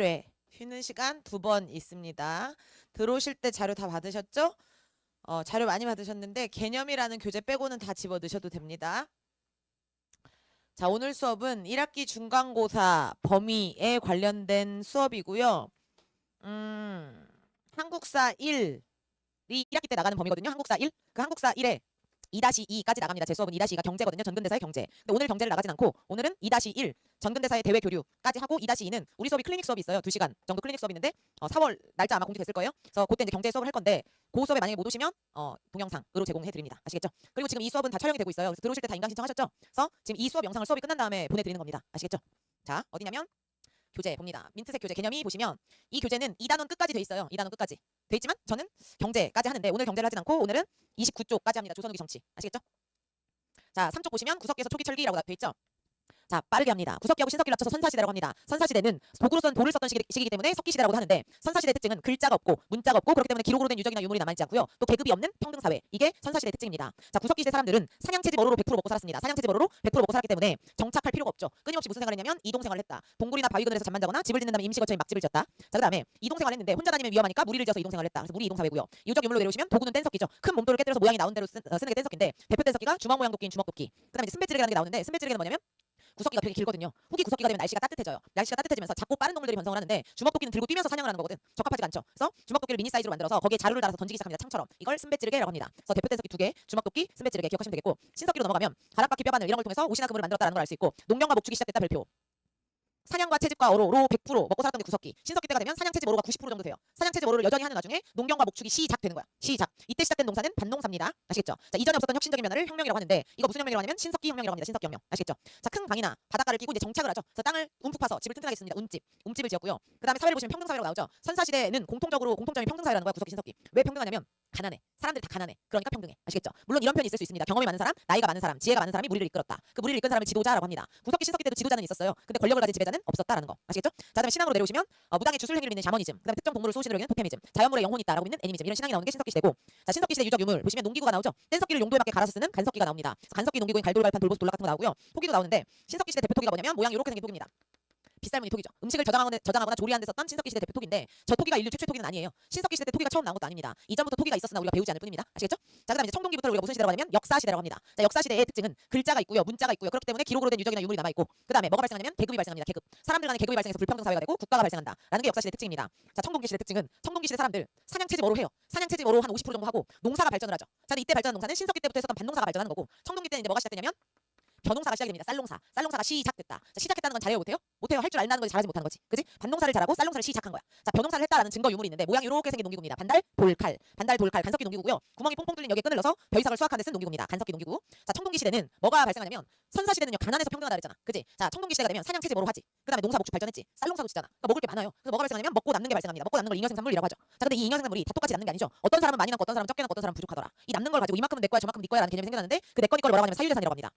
1회 쉬는 시간 2번 있습니다. 들어오실 때 자료 다 받으셨죠? 자료 많이 받으셨는데 개념이라는 교재 빼고는 다 집어 넣으셔도 됩니다. 자, 오늘 수업은 1학기 중간고사 범위에 관련된 수업이고요. 한국사 1이 1학기 때 나가는 범위거든요. 한국사 1. 그 한국사 1에 2-2까지 나갑니다. 제 수업은 2-2가 경제거든요. 전근대사의 경제. 근데 오늘 경제를 나가진 않고 오늘은 2-1 전근대사의 대외 교류까지 하고 2-2는 우리 수업이 클리닉 수업이 있어요. 2시간 정도 클리닉 수업이 있는데 4월 날짜 아마 공지됐을 거예요. 그래서 그때 이제 경제 수업을 할 건데 그 수업에 만약에 못 오시면 동영상으로 제공해 드립니다. 아시겠죠? 그리고 지금 이 수업은 다 촬영이 되고 있어요. 그래서 들어오실 때 다 인강 신청하셨죠? 그래서 지금 이 수업 영상을 수업이 끝난 다음에 보내 드리는 겁니다. 아시겠죠? 자, 어디냐면 교재 봅니다. 민트색 교재 개념이 보시면 이 교재는 2단원 끝까지 돼 있어요. 2단원 끝까지 돼 있지만 저는 경제까지 하는데 오늘 경제를 하진 않고 오늘은 29쪽까지 합니다. 조선후기 정치. 아시겠죠? 자, 3쪽 보시면 구석기에서 초기 철기라고 돼 있죠. 자, 빠르게 합니다. 구석기하고 신석기를 합쳐서 선사시대라고 합니다. 선사시대는 도구로선 돌을 썼던 시기이기 때문에 석기시대라고도 하는데 선사시대 특징은 글자가 없고 문자가 없고 그렇기 때문에 기록으로 된 유적이나 유물이 남아있지 않고요. 또 계급이 없는 평등사회. 이게 선사시대 특징입니다. 자, 구석기시대 사람들은 사냥채집 어로로 100% 먹고 살았습니다. 사냥채집 어로로 100% 먹고 살았기 때문에 정착할 필요가 없죠. 끊임없이 무슨 생활을 했냐면 이동생활을 했다. 동굴이나 바위 그늘에서 잠만 자거나 집을 짓는 다음에 임시거처에 막집을 지었다. 자, 그 다음에 이동생활을 했는데 혼자 다니면 위험하니까 무리를 지어서 이동생활을 했다. 그래서 무리 이동사회고요. 유적 유물로 내려오시면 도구는 뗀석기죠. 큰 몸돌을 깨뜨려서 모양이 나온 대로 쓰는 게 뗀석기인데 대표 뗀석기가 주먹 모양 도끼인 주먹도끼. 그 다음에 이제 스매찌르기라는 게 나오는데 스매찌르기는 뭐냐면 구석기가 되게 길거든요. 후기 구석기가 되면 날씨가 따뜻해져요. 날씨가 따뜻해지면서 작고 빠른 동물들이 변성을 하는데 주먹도끼는 들고 뛰면서 사냥을 하는 거거든. 적합하지가 않죠. 그래서 주먹도끼를 미니 사이즈로 만들어서 거기에 자루를 달아서 던지기 시작합니다. 창처럼. 이걸 스매찌르기라고 합니다. 그래서 대표 뗀석기 2개, 주먹도끼, 스매찌르기 기억하시면 되겠고 신석기로 넘어가면 가락바퀴 뼈바늘 이런 걸 통해서 옷이나 그물을 만들었다는 걸 알 수 있고 농경과 목축이 시작됐다 별표. 사냥과 채집과 어로로 100% 먹고 살았던 게 구석기. 신석기 때가 되면 사냥 채집 어로가 90% 정도 돼요. 사냥 채집 어로를 여전히 하는 와중에 농경과 목축이 시작되는 거야. 시작. 이때 시작된 농사는 반농사입니다. 아시겠죠? 자, 이전에 없었던 혁신적인 변화를 혁명이라고 하는데 이거 무슨 혁명이라고 하냐면 신석기 혁명이라고 합니다. 신석기 혁명. 아시겠죠? 자, 큰 강이나 바닷가를 끼고 이제 정착을 하죠. 그래서 땅을 움푹 파서 집을 튼튼하게 씁니다. 움집을 지었고요. 그다음에 사회를 보시면 평등사회라고 나오죠. 선사시대는 공통점이 평등사회라는 거야. 구석기 신석기. 왜 평등하냐면 가난해. 사람들이 다 가난해. 그러니까 평등해. 아시겠죠? 물론 이런 편이 있을 수 있습니다. 경험이 많은 사람, 나이가 많은 사람, 지혜가 많은 사람이 무리를 이끌었다. 그 무리를 이끈 사람을 지도자라고 합니다. 구석기 신석기 때도 지도자는 있었어요. 근데 권력을 가진 지배자는 없었다라는 거. 아시겠죠? 자, 그다음에 신앙으로 내려오시면 무당의 주술 행위를 믿는 샤머니즘, 그다음에 특정 동물을 수호신으로 여기는 토테미즘, 자연물에 영혼이 있다라고 믿는 애니미즘 이런 신앙이 나오는 게 신석기 시대고, 자, 신석기 시대 유적 유물 보시면 농기구가 나오죠. 뗀석기를 용도에 맞게 갈아서 쓰는 간석기가 나옵니다. 간석기 농기구인 갈돌 갈판 돌보스 돌락 같은 거 나오고요. 토기도 나오는데 신석기 시대 대표 토기가 뭐냐면 모양이 이렇게 생긴 토기입니다. 빗살무늬 토기죠. 음식을 저장하거나 조리하는 데 썼던 신석기 시대 대표 토기인데 저 토기가 인류 최초의 토기는 아니에요. 신석기 시대 때 토기가 처음 나온 것도 아닙니다. 이전부터 토기가 있었으나 우리가 배우지 않을 뿐입니다. 아시겠죠? 자, 그다음에 이제 청동기부터 우리가 무슨 시대라고 하냐면 역사 시대라고 합니다. 자, 역사 시대의 특징은 글자가 있고요, 문자가 있고요. 그렇기 때문에 기록으로 된 유적이나 유물이 남아 있고, 그다음에 뭐가 발생하냐면 계급이 발생합니다. 계급. 사람들 간의 계급이 발생해서 불평등 사회가 되고 국가가 발생한다라는 게 역사 시대 특징입니다. 자, 청동기 시대 특징은 청동기 시대 사람들 사냥 채집어로 해요. 사냥 채집어로 한 50% 정도 하고 농사가 발전을 하죠. 자, 근데 이때 발전한 농사는 신석기 때부터 했었던 반농사가 발전하는 거고 청동기 때는 이제 뭐가 시작되냐면 벼농사가 시작이 됩니다. 쌀농사. 쌀농사가 시작됐다. 자, 시작했다는 건 잘해요, 못해요? 못해요. 할 줄 안다는 거지 잘하지 못하는 거지. 그지? 반농사를 잘하고 쌀농사를 시작한 거야. 자, 벼농사를 했다라는 증거 유물이 있는데 모양이 이렇게 생긴 농기구입니다. 반달, 돌칼. 반달, 돌칼. 간석기 농기구고요. 구멍이 퐁퐁 뚫린 여기에 끈을 넣어서 벼이삭을 수확하는 데 쓴 농기구입니다. 간석기 농기구. 자, 청동기 시대는 뭐가 발생하냐면 선사시대는요, 가난해서 평등하다 그랬잖아. 그지? 자, 청동기 시대가 되면 사냥 채집 뭐로 하지? 그다음에 농사 목축 발전했지. 쌀농사도 짓잖아. 그러니까 먹을 게 많아요. 그래서 뭐가 발생하냐면 먹고 남는 게 발생합니다. 먹고 남는 걸 잉여 생산물이라고 하죠. 자, 근데 이 잉여 생산물이 다 똑같이 남는 게 아니죠. 어떤 사람은 많이 남고 어떤 사람은 적게 남고 어떤 사람은 부족하더라. 이 남는 걸 가지고 이만큼은 내 거야, 저만큼은 네 거야라는 개념이 생겨났는데 그 내 거니 걸 뭐라고 하냐면 사유재산이라고 합니다.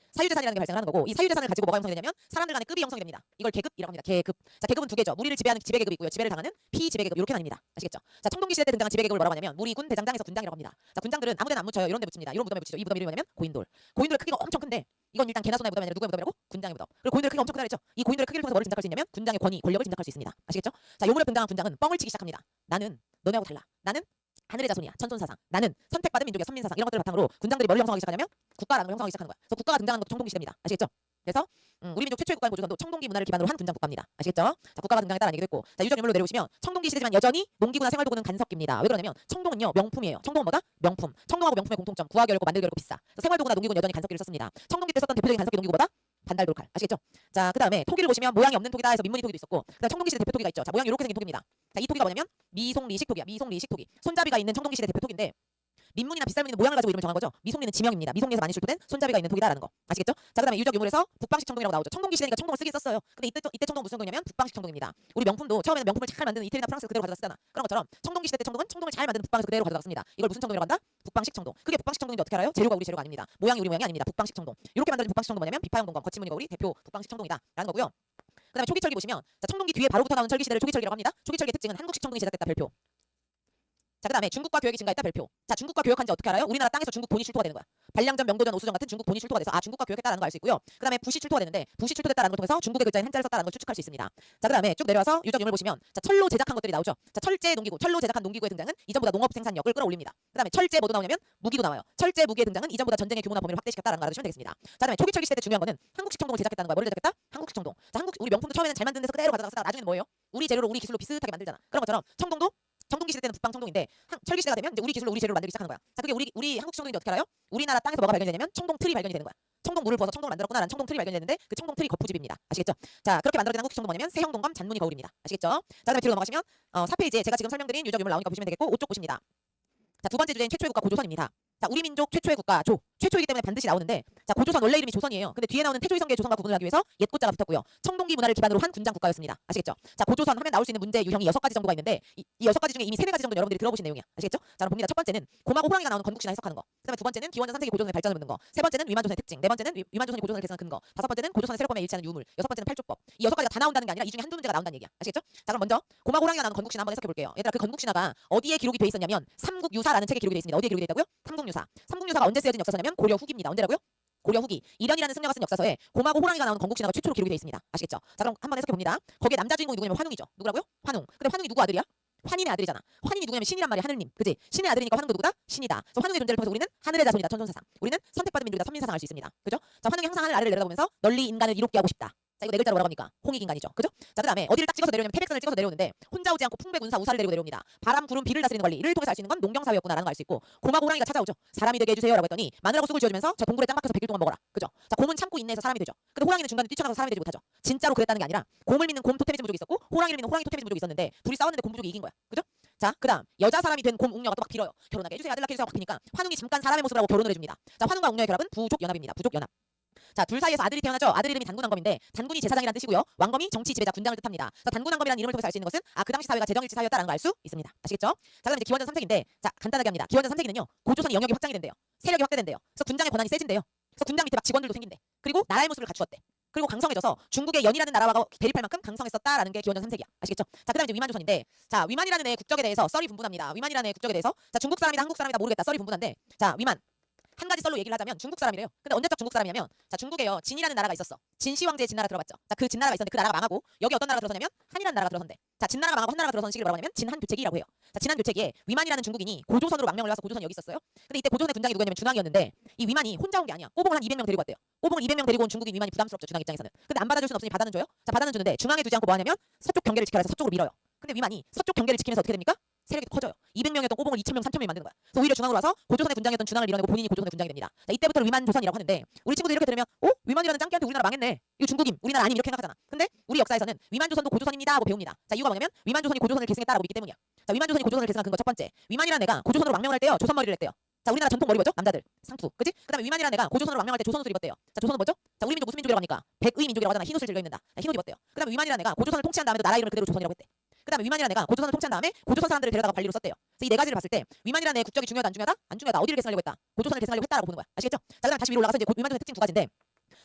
사유재산이라는 게 발생하는 거고 이 사유재산을 가지고 뭐가 형성이 되냐면 사람들 간의 급이 형성이 됩니다. 이걸 계급이라고 합니다. 계급. 자, 계급은 두 개죠. 무리를 지배하는 지배계급이 있고요. 지배를 당하는 피지배계급 이렇게 나뉩니다. 아시겠죠? 자, 청동기 시대 때 등장한 지배계급을 뭐라고 하냐면 무리군 대장장에서 군장이라고 합니다. 자, 군장들은 아무데나 안 묻혀요. 이런 데 묻힙니다. 이런 무덤에 묻히죠. 이 무덤 이름이 뭐냐면 고인돌. 고인돌의 크기가 엄청 큰데 이건 일단 개나 소나의 무덤이 아니라 누구의 무덤이라고? 군장의 무덤. 그리고 고인돌의 크기가 엄청 크다 그랬죠. 이 고인돌의 크기를 통해서 뭐를 짐작할 수 있냐면 군장의 권위, 권력을 짐작할 수 있습니다. 아시겠죠? 자, 요물에 등장한 군장은 뻥을 치기 시작합니다. 나는 너네하고 달라. 나는 하늘의 자손이야. 천손사상. 나는 선택받은 민족이야. 선민사상. 이런 것들을 바탕으로 군장들이 뭘 형성하기 시작하냐면 국가라는 걸 형성하기 시작하는 거야. 그래서 국가가 등장하는 것도 청동기 시대입니다. 아시겠죠? 그래서 우리 민족 최초의 국가인 고조선도 청동기 문화를 기반으로 한 군장 국가입니다. 아시겠죠? 자, 국가가 등장했다는 얘기도 했고, 자, 유적 유물로 내려오시면 청동기 시대지만 여전히 농기구나 생활도구는 간석기입니다. 왜 그러냐면 청동은요 명품이에요. 청동은 뭐다? 명품. 청동하고 명품의 공통점. 구하기 어렵고 만들기 어렵고 비싸. 그래서 생활도구나 농기구는 여전히 간석기를 썼습니다. 청동기 때 썼던 대표적인 간석기 농기구 뭐다? 반달돌칼. 아시겠죠? 자, 그다음에 토기를 보시면 모양이 없는 토기다 해서 민무늬 토기도 있었고, 그다음 청동기 시대 대표 토기가 있죠. 자, 모양이 이렇게 생긴 토기입니다. 자, 이 토기가 뭐냐면 미송리식 토기야. 미송리식 토기. 손잡이가 있는 청동기 시대 대표 토기인데 민문이나 빗살무늬는 모양을 가지고 이름을 정한 거죠. 미송리는 지명입니다. 미송리에서 많이 출토된 손잡이가 있는 토기다라는 거. 아시겠죠? 자, 그다음에 유적 유물에서 북방식 청동이라고 나오죠. 청동기 시대니까 청동을 쓰긴 썼어요. 근데 이때 청동 무슨 청동이냐면 북방식 청동입니다. 우리 명품도 처음에는 명품을 잘 만드는 이태리나 프랑스 그대로 가져다 쓰잖아. 그런 것처럼 청동기 시대 때 청동은 청동을 잘 만드는 북방에서 그대로 가져다 씁니다. 이걸 무슨 청동이라고 한다? 북방식 청동. 그게 북방식 청동인데 어떻게 알아요? 재료가 우리 재료가 아닙니다. 모양이 우리 모양이 아닙니다. 북방식 청동. 이렇게 만들어진 북방식 청동 뭐냐면 비파형 동검, 거친 무늬가 우리 대표 북방식 청동이다라는 거고요. 그다음에 초기철기 보시면 자, 청동기 뒤에 바로부터 나오는 철기 시대를 초기철기라고 합니다. 초기철기의 특징은 한국식 청동이 제작됐다 별표. 자, 그다음에 중국과 교역이 증가했다 별표. 자, 중국과 교역한지 어떻게 알아요? 우리나라 땅에서 중국 돈이 출토가 되는 거야. 반량전, 명도전, 오수전 같은 중국 돈이 출토가 돼서 아 중국과 교역했다라는 걸 알 수 있고요. 그다음에 붓이 출토가 되는데 붓이 출토됐다라는 걸 통해서 중국의 글자인 한자를 썼다라는 걸 추측할 수 있습니다. 자, 그다음에 쭉 내려와서 유적 유물 보시면 자 철로 제작한 것들이 나오죠. 자, 철제 농기구, 철로 제작한 농기구의 등장은 이전보다 농업 생산력을 끌어올립니다. 그다음에 철제 뭐도 나오냐면 무기도 나와요. 철제 무기의 등장은 이전보다 전쟁의 규모나 범위를 확대시켰다라는 걸 알아두시면 되겠습니다. 자, 그다음에 초기철기 시대 때 중요한 거는 한국식 청동을 제작했다는 거야. 뭐를 제작했다? 한국식 청동. 자, 한국 우리 명품도 처음에는 잘 만드는 데서 그대로 가져가다가 나중에는 뭐예요? 우리 재료로 우리 기술로 비슷하게 만들잖아. 그런 것처럼 청동도 청동기 시대 때는 북방 청동인데 철기 시대가 되면 이제 우리 기술로 우리 재료로 만들기 시작하는 거야. 자, 그게 우리 한국 청동인지 어떻게 알아요? 우리나라 땅에서 뭐가 발견이 되냐면 청동 틀이 발견이 되는 거야. 청동물을 부어서 청동을 만들었구나라는 청동 틀이 발견이 되는데 그 청동 틀이 거푸집입니다. 아시겠죠? 자, 그렇게 만들어진 한국식 청동 뭐냐면 세형동감 잔무늬 거울입니다. 아시겠죠? 자, 그다음에 뒤로 넘어가시면 4페이지에 제가 지금 설명드린 유적 유물 나오니까 보시면 되겠고 5쪽 보십니다. 자, 두 번째 주제인 최초의 국가 고조선입니다. 자, 우리 민족 최초의 국가 최초이기 때문에 반드시 나오는데 자, 고조선 원래 이름이 조선이에요. 근데 뒤에 나오는 태조의 성계의 조선과 구분을 하기 위해서 옛 고자가 붙었고요. 청동기 문화를 기반으로 한 군장 국가였습니다. 아시겠죠? 자, 고조선 하면 나올 수 있는 문제 유형이 6가지 정도가 있는데 이 6가지 중에 이미 3-4가지 정도 여러분들이 들어보신 내용이야. 아시겠죠? 자, 그럼 봅니다. 첫 번째는 곰하고 호랑이가 나오는 건국신화 해석하는 거. 그다음에 두 번째는 기원전 3세기 고조선의 발전을 묻는 거. 세 번째는 위만조선의 특징. 네 번째는 위만조선이 고조선을 개선한 근거. 다섯 번째는 고조선의 세력범에 일치하는 유물. 여섯 번째는 팔족법. 이 6가지가 다 나온다는 게 아니라 이 중에 한두 문제가 나온다는 얘기야. 아시겠죠? 자, 그럼 먼저 곰하고 호랑이가 나오는 건국신화 한번 해석해 볼게요. 얘들아, 그 건국신화가 어디에 기록이 돼 있었냐면 삼국유사라는 책에 기록이 돼 있습니다. 어디에 기록이 돼 있다고요? 삼국유사. 삼국유사가 언제 쓰여진 역사서냐면 고려 후기입니다. 언제라고요? 고려 후기. 이련이라는 승려가 쓴 역사서에 곰하고 호랑이가 나오는 건국신화가 최초로 기록이 돼 있습니다. 아시겠죠? 자, 그럼 한번 해석해 봅니다. 거기에 남자 주인공이 누구냐면 환웅이죠. 누구라고요? 환웅. 근데 환웅이 누구 아들이야? 환인의 아들이잖아. 환인이 누구냐면 신이란 말이야. 하늘님. 그지? 신의 아들이니까 환웅도 누구다? 신이다. 그래서 환웅의 존재를 통해서 우리는 하늘의 자손이다. 천손사상. 우리는 선택받은 민족이다. 선민사상 할 수 있습니다. 그죠? 자, 환웅이 항상 하늘 아래를 내려다보면서 널리 인간을 이롭게 하고 싶다. 자, 이거 네 글자로 뭐라고 합니까? 홍익인간이죠. 그죠? 자, 그다음에 어디를 딱 찍어서 내려오냐면 태백산을 찍어서 내려오는데 혼자 오지 않고 풍백운사 우사를 데리고 내려옵니다. 바람, 구름, 비를 다스리는 권리 이를 통해서 알 수 있는 건 농경사회였구나라는 걸 알 수 있고 곰하고 호랑이가 찾아오죠. 사람이 되게 해주세요라고 했더니 마늘하고 쑥을 지어주면서 저 동굴에 짱 박혀서 100일 동안 먹어라. 그죠? 자, 곰은 참고 인내해서 사람이 되죠. 근데 호랑이는 중간에 뛰쳐나가서 사람이 되지 못하죠. 진짜로 그랬다는 게 아니라 곰을 믿는 곰 토테미즘 부족이 있었고 호랑이를 믿는 호랑이 토테미즘 부족이 있었는데 둘이 싸웠는데 곰 부족이 이긴 거야. 그죠? 자, 그다음 여자 사람이 된 곰 웅녀가 또 막 빌어요. 결혼하게 해주세요, 아들 낳게 해주세요. 막 비니까 환웅이 잠깐 사람의 모습을 하고 결혼을 해줍니다. 자, 환웅과 웅녀의 결합은 부족연합입니다. 부족연합. 자, 둘 사이에서 아들이 태어나죠. 아들 이름이 단군왕검인데 단군이 제사장이라는 뜻이고요. 왕검이 정치 지배자 군장을 뜻합니다. 자, 단군왕검이라는 이름을 통해서 알 수 있는 것은 아, 그 당시 사회가 재정일치 사회였다라는 걸 알 수 있습니다. 아시겠죠? 자, 그럼 이제 기원전 3세기인데 자, 간단하게 합니다. 기원전 3세기는요. 고조선의 영역이 확장이 된대요. 세력이 확대된대요. 그래서 군장의 권한이 세진대요. 그래서 군장 밑에 막 직원들도 생긴대. 그리고 나라의 모습을 갖추었대. 그리고 강성해져서 중국의 연이라는 나라와 대립할 만큼 강성했었다라는 게 기원전 3세기야. 아시겠죠? 자, 그다음에 이제 위만조선인데 자, 위만이라는 애의 국적에 대해서 썰이 분분합니다. 위만이라는 애의 국적에 대해서 자, 중국 사람이다 한국 사람이다 모르겠다. 썰이 분분한데 자, 위만 한 가지 썰로 얘기를 하자면 중국 사람이래요. 근데 언제적 중국 사람이냐면 자, 중국에요. 진이라는 나라가 있었어. 진시 황제의 진나라 들어봤죠? 자, 그 진나라가 있었는데 그 나라가 망하고 여기 어떤 나라가 들어서냐면 한이라는 나라가 들어선대. 자, 진나라가 망하고 한나라가 들어선 시기를 뭐라고 하냐면 진한 교체기라고 해요. 자, 진한 교체기에 위만이라는 중국인이 고조선으로 망명을 와서 고조선이 여기 있었어요. 근데 이때 고조선의 군장이 누구냐면 준왕이었는데 이 위만이 혼자 온 게 아니야. 꼬봉을 한 200명 데리고 왔대요. 꼬봉을 200명 데리고 온 중국인 위만이 부담스럽죠. 준왕 입장에서는. 근데 안 받아줄 순 없으니 받아는 줘요. 자, 받아는 주는데 중앙에 두지 않고 뭐 하냐면 서쪽 경계를 지켜라 해서 서쪽으로 밀어요. 근데 위만이 서쪽 경계를 지키면서 어떻게 됩니까? 세력이 더 커져요. 200명이었던 꼬봉을 2000명, 3000명이 만드는 거야. 그래서 오히려 중앙으로 와서 고조선의 군장이었던 준왕을 밀어내고 본인이 고조선의 군장이 됩니다. 자, 이때부터 위만 조선이라고 하는데 우리 친구들 이렇게 들으면 위만이라는 짱끼한테 우리나라 망했네. 이거 중국임, 우리나라 아님 이렇게 생각하잖아. 근데 우리 역사에서는 위만 조선도 고조선입니다 하고 배웁니다. 자, 이유가 뭐냐면 위만 조선이 고조선을 계승했다라고 믿기 때문이야. 자, 위만 조선이 고조선을 계승한 근거 첫 번째. 위만이라는 애가 고조선으로 망명을 할 때요. 조선머리를 했대요. 자, 우리나라 전통 머리 뭐죠? 남자들 상투, 그지? 그다음에 위만이라는 애가 고조선으로 망명할 때 조선 옷을 입었대요. 자, 조선은 뭐죠? 자, 우리 민족 무슨 민족이라고 하니까 백의 민족이라고 하잖아. 흰 옷을 즐겨 입는다. 자, 흰 옷 입었대요. 그다음에 위만이라는 애가 고조선을 통치한 다음에도 나라 이름을 그대로 조선이라고 했대. 그다음에 위만이라는 애가 고조선을 통치한 다음에 고조선 사람들을 데려다가 관리로 썼대요. 그래서 이 네 가지를 봤을 때 위만이라는 애의 국적이 중요하다 안 중요하다? 안 중요하다. 어디를 계승하려고 했다? 고조선을 계승하려고 했다라고 보는 거야. 아시겠죠? 자, 그다음 다시 위로 올라가서 이제 위만조선의 특징 두 가지인데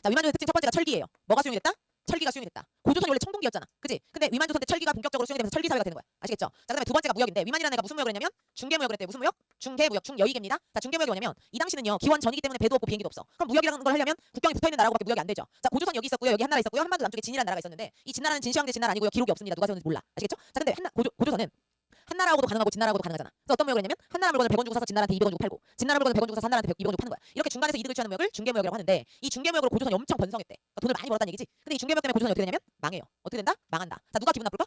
자, 위만조선의 특징 첫 번째가 철기예요. 뭐가 수용이 됐다? 철기가 수용이 됐다. 고조선이 원래 청동기였잖아. 그지? 근데 위만조선 때 철기가 본격적으로 수용이 되면서 철기 사회가 되는 거야. 아시겠죠? 자, 그다음에 두 번째가 무역인데 위만이라는 애가 무슨 무역을 했냐면 중개무역을 했대요. 무슨 무역? 중개무역, 중여익입니다. 자, 중개무역이 뭐냐면 이 당시는요. 기원 전이기 때문에 배도 없고 비행기도 없어. 그럼 무역이라는 걸 하려면 국경이 붙어있는 나라하고밖에 무역이 안 되죠. 자, 고조선 여기 있었고요. 여기 한나라 있었고요. 한반도 남쪽에 진이라는 나라가 있었는데 이 진나라는 진시황제 진나라 아니고요. 기록이 없습니다. 누가 세웠는지 몰라. 아시겠죠? 자, 근데 고조선은 한나라하고도 가능하고 진나라하고도 가능하잖아. 그래서 어떤 무역을 했냐면 한나라 물건을 100원 주고 사서 진나라한테 200원 주고 팔고 진나라 물건을 100원 주고 사서 한나라한테 200원 주고 파는 거야. 이렇게 중간에서 이득을 취하는 무역을 중개무역이라고 하는데 이 중개무역으로 고조선이 엄청 번성했대. 그러니까 돈을 많이 벌었다는 얘기지. 근데 이 중개무역 때문에 고조선이 어떻게 되냐면 망해요. 어떻게 된다? 망한다. 자, 누가 기분 나쁠까?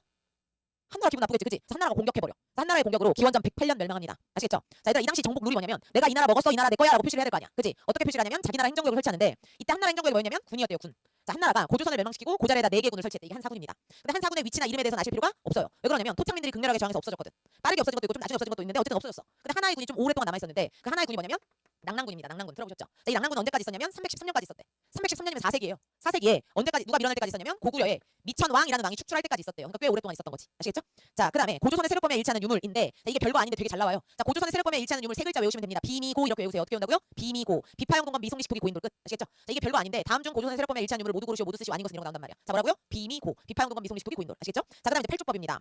한나라 기분 나쁘겠지, 그치? 한나라가 공격해버려. 한나라의 공격으로 기원전 108년 멸망합니다. 아시겠죠? 자, 얘들아, 이 당시 정복 룰이 뭐냐면 내가 이 나라 먹었어, 이 나라 내 거야라고 표시를 해야 될 거 아니야, 그치? 어떻게 표시를 하냐면 자기 나라 행정구역을 설치하는데 이때 한나라 행정구역이 뭐였냐면 군이었대요, 군. 자, 한나라가 고조선을 멸망시키고 고자리에다 4개 군을 설치했대. 이게 한 사군입니다. 근데 한 사군의 위치나 이름에 대해서는 아실 필요가 없어요. 왜 그러냐면 토착민들이 극렬하게 저항해서 없어졌거든. 빠르게 없어진 것도 있고 좀 나중에 없어진 것도 있는데 어쨌든 없어졌어. 근데 하나의 군이 좀 오랫동안 남아있었는데 그 하나의 군이 뭐냐면 낭랑군입니다. 낭랑군 들어보셨죠? 자, 이 낭랑군은 언제까지 있었냐면 313년까지 있었대. 313년이면 4세기예요. 4세기에 언제까지 누가 밀어낼 때까지 있었냐면 고구려에 미천왕이라는 왕이 축출할 때까지 있었대요. 그러니까 꽤 오랫동안 있었던 거지. 아시겠죠? 자, 그다음에 고조선의 세력범에 일치하는 유물인데 자, 이게 별거 아닌데 되게 잘 나와요. 자, 고조선의 세력범에 일치하는 유물 세 글자 외우시면 됩니다. 비미고 이렇게 외우세요. 어떻게 외운다고요? 비미고. 비파용동건 미송리식 토기 고인돌 끝. 아시겠죠? 자, 이게 별거 아닌데 다음 중 고조선의 세력범에 일치하는 유물을 모두 고르시오 모두 쓰시오 아닌 것은 이런 거 나온단 말이야. 자, 뭐라고요? 비미고. 비파용동건 미송리식 토기 고인돌. 아시겠죠? 자, 그다음에 이제 팔족법입니다.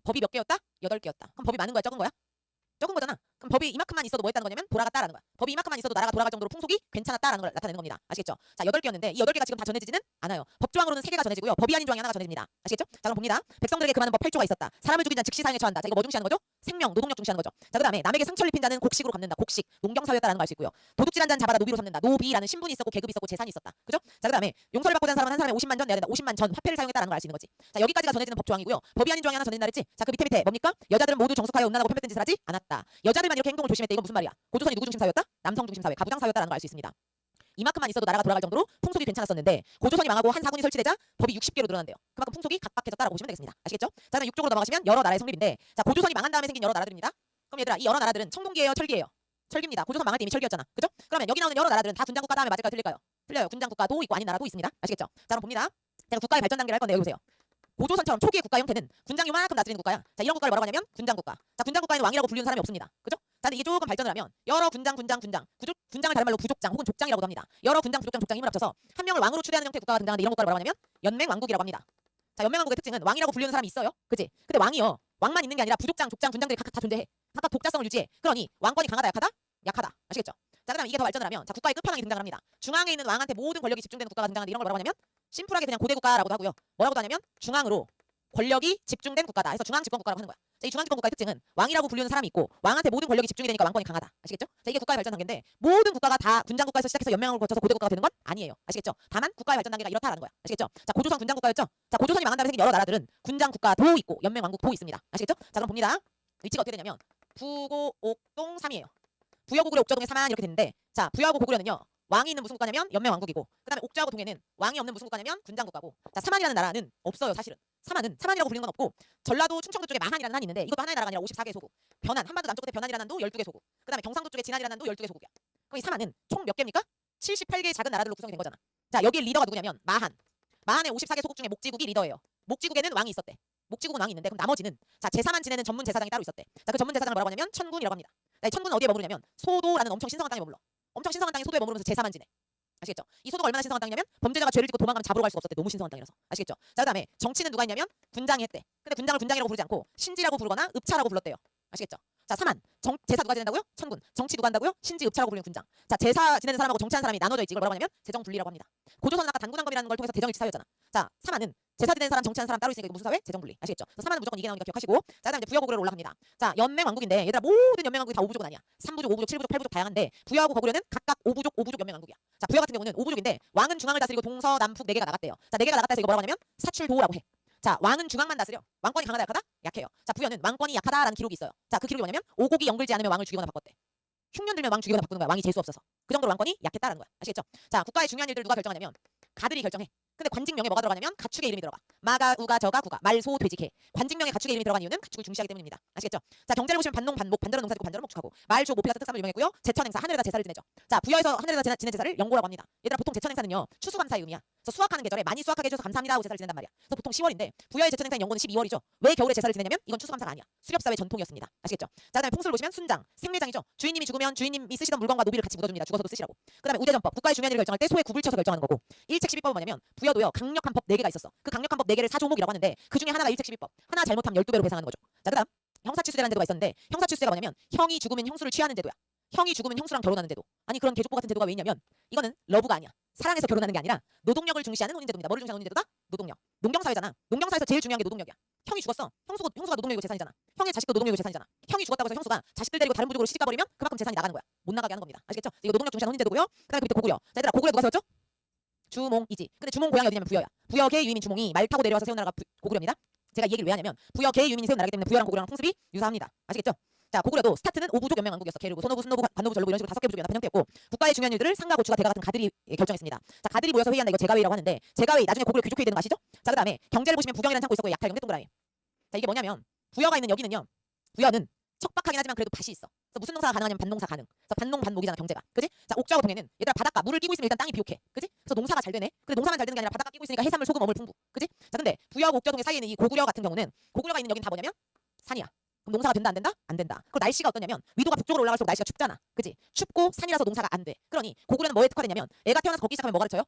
법이 몇 개였다? 8개였다. 그럼 법이 많은 거야, 적은 거야? 적은 거잖아. 그럼 법이 이만큼만 있어도 뭐 했다는 거냐면 돌아갔다라는 거야. 법이 이만큼만 있어도 나라가 돌아갈 정도로 풍속이 괜찮았다라는 걸 나타내는 겁니다. 아시겠죠? 자, 8개였는데 이 8개가 지금 다 전해지지는 않아요. 법조항으로는 3개가 전해지고요. 법이 아닌 조항이 하나가 전해집니다. 아시겠죠? 자, 그럼 봅니다. 백성들에게 금하는 법 8조가 있었다. 사람을 죽이는 자는 즉시 사형에 처한다. 자, 이거 뭐 중시하는 거죠? 생명, 노동력 중시하는 거죠. 자, 그다음에 남에게 상처를 입힌 자는 곡식으로 갚는다. 곡식, 농경사회였다라는 걸 알 수 있고요. 도둑질한 자는 잡아다 노비로 삼는다. 노비라는 신분이 있었고 계급이 있었고 재산이 있었다. 그죠? 자, 그다음에 용서를 받고자 하는 사람은 한 사람에 50만 전 내야 된다. 50만 전 화폐를 사용했다라는 걸 알 수 있는 거지. 자, 여기까지가 전해지는 법조항이고요. 법이 아닌 조항이 하나 전해진다 그랬지? 자, 그 밑에 뭡니까? 여자들은 모두 정숙하여 음란하고 편협된 짓을 하지 않았다. 여자들만 이렇게 행동을 조심했대. 이건 무슨 말이야? 고조선이 누구 중심 사회였다? 남성 중심 사회, 가부장 사회였다라는 걸 알 수 있습니다. 이만큼만 있어도 나라가 돌아갈 정도로 풍속이 괜찮았었는데 고조선이 망하고 한 사군이 설치되자 법이 60개로 늘어난대요. 그만큼 풍속이 각박해졌다라고 보시면 되겠습니다. 아시겠죠? 자, 그럼 6쪽으로 넘어가시면 여러 나라의 성립인데, 자, 고조선이 망한 다음에 생긴 여러 나라들입니다. 그럼 얘들아, 이 여러 나라들은 청동기예요, 철기예요? 철기입니다. 고조선 망할 때 이미 철기였잖아. 그죠? 그러면 여기 나오는 여러 나라들은 다 군장 국가 다음에 맞을까요, 틀릴까요? 틀려요. 군장 국가도 있고 아닌 나라도 있습니다. 아시겠죠? 자, 그럼 봅니다. 제가 국가의 발전 단계를 할 건데 여기 보세요. 고조선처럼 초기의 국가 형태는 군장 요만큼 나트리는 국가야. 자, 이런 국가를 뭐라고 하냐면 군장 국가. 자, 군장 국가에는 왕이라고 불리는 사람이 없습니다. 그죠? 자, 근데 이게 조금 발전을 하면 여러 군장을 다른 말로 부족장 혹은 족장이라고도 합니다. 여러 군장, 부족장, 족장 힘을 합쳐서 한 명을 왕으로 추대하는 형태의 국가가 등장하는데 이런 국가를 뭐라고 하냐면 연맹왕국이라고 합니다. 자, 연맹왕국의 특징은 왕이라고 불리는 사람이 있어요. 그치? 근데 왕이요. 왕만 있는 게 아니라 부족장, 족장, 군장들이 각각 다 존재해. 각각 독자성을 유지해. 그러니 왕권이 강하다, 약하다? 약하다. 아시겠죠? 자, 그다음 이게 더 발전을 하면 자, 국가의 끝판왕이 등장을 합니다. 중앙에 있는 왕한테 모든 권력이 집중되는 국가가 등장하는데 이런 걸 뭐라고 하냐면 심플하게 그냥 고대 국가라고도 하고요. 뭐라고도 하냐면 중앙으로 권력이 집중된 국가다. 그래서 중앙 집권 국가라고 하는 거야. 자, 이 중앙 집권 국가의 특징은 왕이라고 불리는 사람이 있고 왕한테 모든 권력이 집중이 되니까 왕권이 강하다. 아시겠죠? 자, 이게 국가의 발전 단계인데 모든 국가가 다 군장 국가에서 시작해서 연맹을 거쳐서 고대 국가가 되는 건 아니에요. 아시겠죠? 다만 국가의 발전 단계가 이렇다라는 거야. 아시겠죠? 자, 고조선 군장 국가였죠? 자, 고조선이 망한 다음에 생긴 여러 나라들은 군장 국가도 있고 연맹 왕국도 있습니다. 아시겠죠? 자, 그럼 봅니다. 위치가 어떻게 되냐면 부고 옥동 3이에요. 부여고구려 옥저동에 3만 이렇게 되는데, 자, 부여하고 고구려는요. 왕이 있는 무슨 국가냐면 연맹왕국이고, 그다음에 옥저하고 동해는 왕이 없는 무슨 국가냐면 군장국가고, 자, 사만이라는 나라는 없어요. 사실은 사만이라고 불리는 건 없고, 전라도 충청도 쪽에 마한이라는 한이 있는데 이것도 하나의 나라가 아니라 54개 소국, 변한 한반도 남쪽 끝에 변한이라는 한도 12개 소국, 그다음에 경상도 쪽에 진안이라는 한도 12개 소국이야. 그럼 이 사만은 총 몇 개입니까? 78개의 작은 나라들로 구성이 된 거잖아. 자, 여기에 리더가 누구냐면 마한의 54개 소국 중에 목지국이 리더예요. 목지국에는 왕이 있었대. 목지국은 왕이 있는데 그럼 나머지는 자, 제사만 지내는 전문 제사장이 따로 있었대. 자, 그 전문 제사장을 뭐라고 하냐면 천군이라고 합니다. 자, 이 천군은 어디에 머무르냐면 소도라는 엄청 신성한 땅에 머물러. 엄청 신성한 땅에 소도에 머무르면서 제사만 지내. 아시겠죠? 이 소도가 얼마나 신성한 땅이냐면 범죄자가 죄를 짓고 도망가면 잡으러 갈 수가 없었대. 너무 신성한 땅이라서. 아시겠죠? 자, 그다음에 정치는 누가 있냐면 군장이 했대. 근데 군장을 군장이라고 부르지 않고 신지라고 부르거나 읍차라고 불렀대요. 아시겠죠? 자, 사만. 제사 누가 지낸다고요? 천군. 정치 누가 한다고요? 신지, 읍차라고 불리는 군장. 자, 제사 지내는 사람하고 정치하는 사람이 나눠져 있지. 이걸 뭐라고 하냐면 재정분리라고 합니다. 고조선은 아까 단군왕검이라는 걸 통해서 대정일치 사회였잖아. 자, 사만은 제사 지내는 사람, 정치하는 사람 따로 있으니까 이거 무슨 사회? 재정분리. 아시겠죠? 그래서 사만은 무조건 이게 나오니까 기억하시고. 자, 그다음에 이제 부여고구려로 올라갑니다. 자, 연맹왕국인데 얘들아 모든 연맹왕국이 다 5부족은 아니야. 3부족, 5부족, 7부족, 8부족 다양한데 부여하고 고구려는 각각 5부족 연맹왕국이야. 자, 부여 같은 경우는 5부족인데 왕은 중앙을 다스리고 동서, 남북 4개가 나갔대요. 자, 4개가 나갔다 해서 이거 뭐라고 하냐면 사출도라고 해. 자, 왕은 중앙만 다스려. 왕권이 강하다, 약하다? 약해요. 자, 부여는 왕권이 약하다라는 기록이 있어요. 자, 그 기록이 뭐냐면 오곡이 영글지 않으면 왕을 죽이거나 바꿨대. 흉년 들면 왕 죽이거나 바꾸는 거야. 왕이 재수 없어서. 그 정도로 왕권이 약했다라는 거야. 아시겠죠? 자, 국가의 중요한 일들 누가 결정하냐면 가들이 결정해. 근데 관직명에 뭐가 들어가냐면 가축의 이름이 들어가. 마가, 우가, 저가, 구가, 말, 소, 돼지, 개. 관직명에 가축의 이름이 들어간 이유는 가축을 중시하기 때문입니다. 아시겠죠? 자, 경제를 보시면 반농, 반목, 반절은 농사짓고 반절은 목축하고 말, 조, 모피 같은 특산물 유명했고요. 제천 행사, 하늘에다 제사를 지내죠. 자, 부여에서 하늘에다 지낸 제사를 영고라고 합니다. 얘들아, 보통 제천 행사는요. 추수감사의 의미야. 그래서 수확하는 계절에 많이 수확하게 해줘서 감사합니다 하고 제사를 지낸단 말이야. 그래서 보통 10월인데 부여의 제천 행사인 영고는 12월이죠. 왜 겨울에 제사를 지내냐면 이건 추수감사가 아니야. 수렵사회 전통이었습니다. 아시겠죠? 자, 그다음에 풍수를 보시면 순장, 생매장이죠. 주인님이 죽으면 주인님이 쓰시던 물건과 노비를 같이 묻어줍니다. 죽어서도 쓰시라고. 그다음에 우대전법, 국가의 중요한 일을 결정할 때 소에 굽을 쳐서 결정하는 거고. 일책 12법은 뭐냐면 부여도요. 강력한 법 4개가 있었어. 그 강력한 법 4개를 사조목이라고 하는데 그 중에 하나가 일책 12법. 하나 잘못하면 12배로 배상하는 거죠. 자, 그다음 형사취수제라는 제도가 있었는데 형사취수제가 뭐냐면 형이 죽으면 형수를 취하는 제도야. 형이 죽으면 형수랑 결혼하는 제도. 아니 그런 개족보 같은 제도가 왜 있냐면 이거는 러브가 아니야. 사랑해서 결혼하는 게 아니라 노동력을 중시하는 혼인제도입니다. 뭐를 중시하는 혼인제도다? 노동력. 농경사회잖아. 농경사회에서 제일 중요한 게 노동력이야. 형이 죽었어. 형수가 노동력이고 재산이잖아. 형의 자식도 노동력이고 재산이잖아. 형이 죽었다고 해서 형수가 자식들 데리고 다른 부족으로 시집가 버리면 그만큼 재산이 나가는 거야. 못 나가게 하는 겁니다. 아시겠죠? 이거 노동력 중시하는 혼인제도고요. 그다음에 그 밑에 고구려. 자, 얘들아 고구려 누가 세웠죠? 주몽이지. 근데 주몽 고향이 어디냐면 부여야. 부여계 유민 주몽이 말 타고 내려와서 세운 나라가 고구려입니다. 제가 이 얘기를 왜 하냐면 부여계 유민이 세운 나라기 때문에 부여랑 고구려랑 풍습이 유사합니다. 아시겠죠? 자, 고구려도 스타트는 5부족 연맹왕국이었어. 게르고, 소노부, 순노부, 관노부, 전로부 이런 식으로 5개 부족이 연합한 형태였고 국가의 중요한 일들을 상가, 고추가, 대가 같은 가들이 결정했습니다. 자, 가들이 모여서 회의한다. 이거 제가회의라고 하는데 제가회의 나중에 고구려 귀족회의 되는 거 아시죠? 자, 그다음에 경제를 보시면 부경이라는 창고 있었고 약탈, 경제 동그라미. 자, 이게 뭐냐면 부여가 있는 여기는요. 부여는 척박하긴 하지만 그래도 밭이 있어. 그래서 무슨 농사가 가능하냐면 반농사 가능. 그래서 반농 반목이잖아 경제가. 그지? 자, 옥저하고 동해는 얘들아 바닷가 물을 끼고 있으면 일단 땅이 비옥해. 그지? 그래서 농사가 잘 되네. 근데 농사만 잘 되는 게 아니라 바닷가 끼고 있으니까 해산물, 소금, 어물 풍부. 그지? 자, 근데 부여하고 옥저 동해 사이에 있는 이 고구려 같은 경우는 고구려가 있는 여긴 다 뭐냐면 산이야. 그럼 농사가 된다 안 된다? 안 된다. 그리고 날씨가 어떠냐면 위도가 북쪽으로 올라갈수록 날씨가 춥잖아. 그지? 춥고 산이라서 농사가 안 돼. 그러니 고구려는 뭐에 특화되냐면 애가 태어나서 걷기 시작하면 뭐 가르쳐요?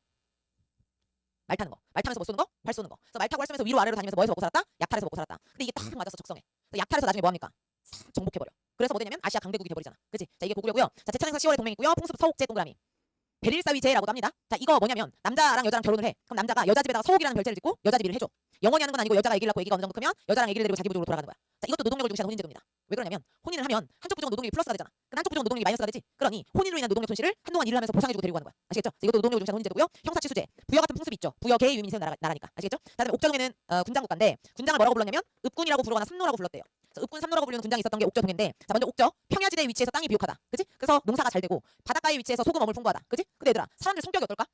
말 타는 거. 말 타면서 뭐 쏘는 거? 활 쏘는 거. 그래서 말 타고 활 쏘면서 위로 아래로 다니면서 뭐해서 먹고 살았다? 약탈해서 먹고 살았다. 근데 이게 딱 맞아서 적성해. 그래서 약탈해서 나중에 뭐 합니까? 싹 정복해버려. 그래서 뭐 되냐면 아시아 강대국이 돼버리잖아. 그치? 자, 이게 고구려고요. 자, 제천행사 10월에 동맹이고요. 풍습 서옥제 동그라미. 베릴사위제라고도 합니다. 자, 이거 뭐냐면 남자랑 여자랑 결혼을 해. 그럼 남자가 여자 집에다가 서옥이라는 별자를 짓고 여자 집일을 해줘. 영원히 하는 건 아니고 여자가 아기를 낳고 아기가 어느 정도 크면 여자랑 아기를 데리고 자기 부족으로 돌아가는 거야. 자, 이것도 노동력을 중시하는 혼인제도입니다. 왜 그러냐면 혼인을 하면 한쪽 부족은 노동력이 플러스가 되잖아. 그럼 한쪽 부족은 노동력이 마이너스가 되지. 그러니 혼인으로 인한 노동력 손실을 한동안 일을 하면서 보상해주고 데리고 가는 거야. 아시겠죠? 자, 이것도 노동력을 중시하는 혼인제도고요. 형사치수제, 부여 같은 풍습이 있죠. 부여 계의 유민이 세운 나라니까. 아시겠죠? 자, 그다음에 옥저동에는 군장국가인데 군장을 뭐라고 불렀냐면 읍군이라고 부르거나 삼노라고 불렀대요. 그래서 읍군 삼노라고 불리는 군장이 있었던 게 옥저동인데, 자, 먼저 옥저 평야지대에 위치해서 땅이 비옥하다. 그지? 그래서 농사가 잘 되고 바닷가에 위치해서 소금 어물 풍부하다. 그지? 근데 얘들아, 사람들 성격이 어떨까?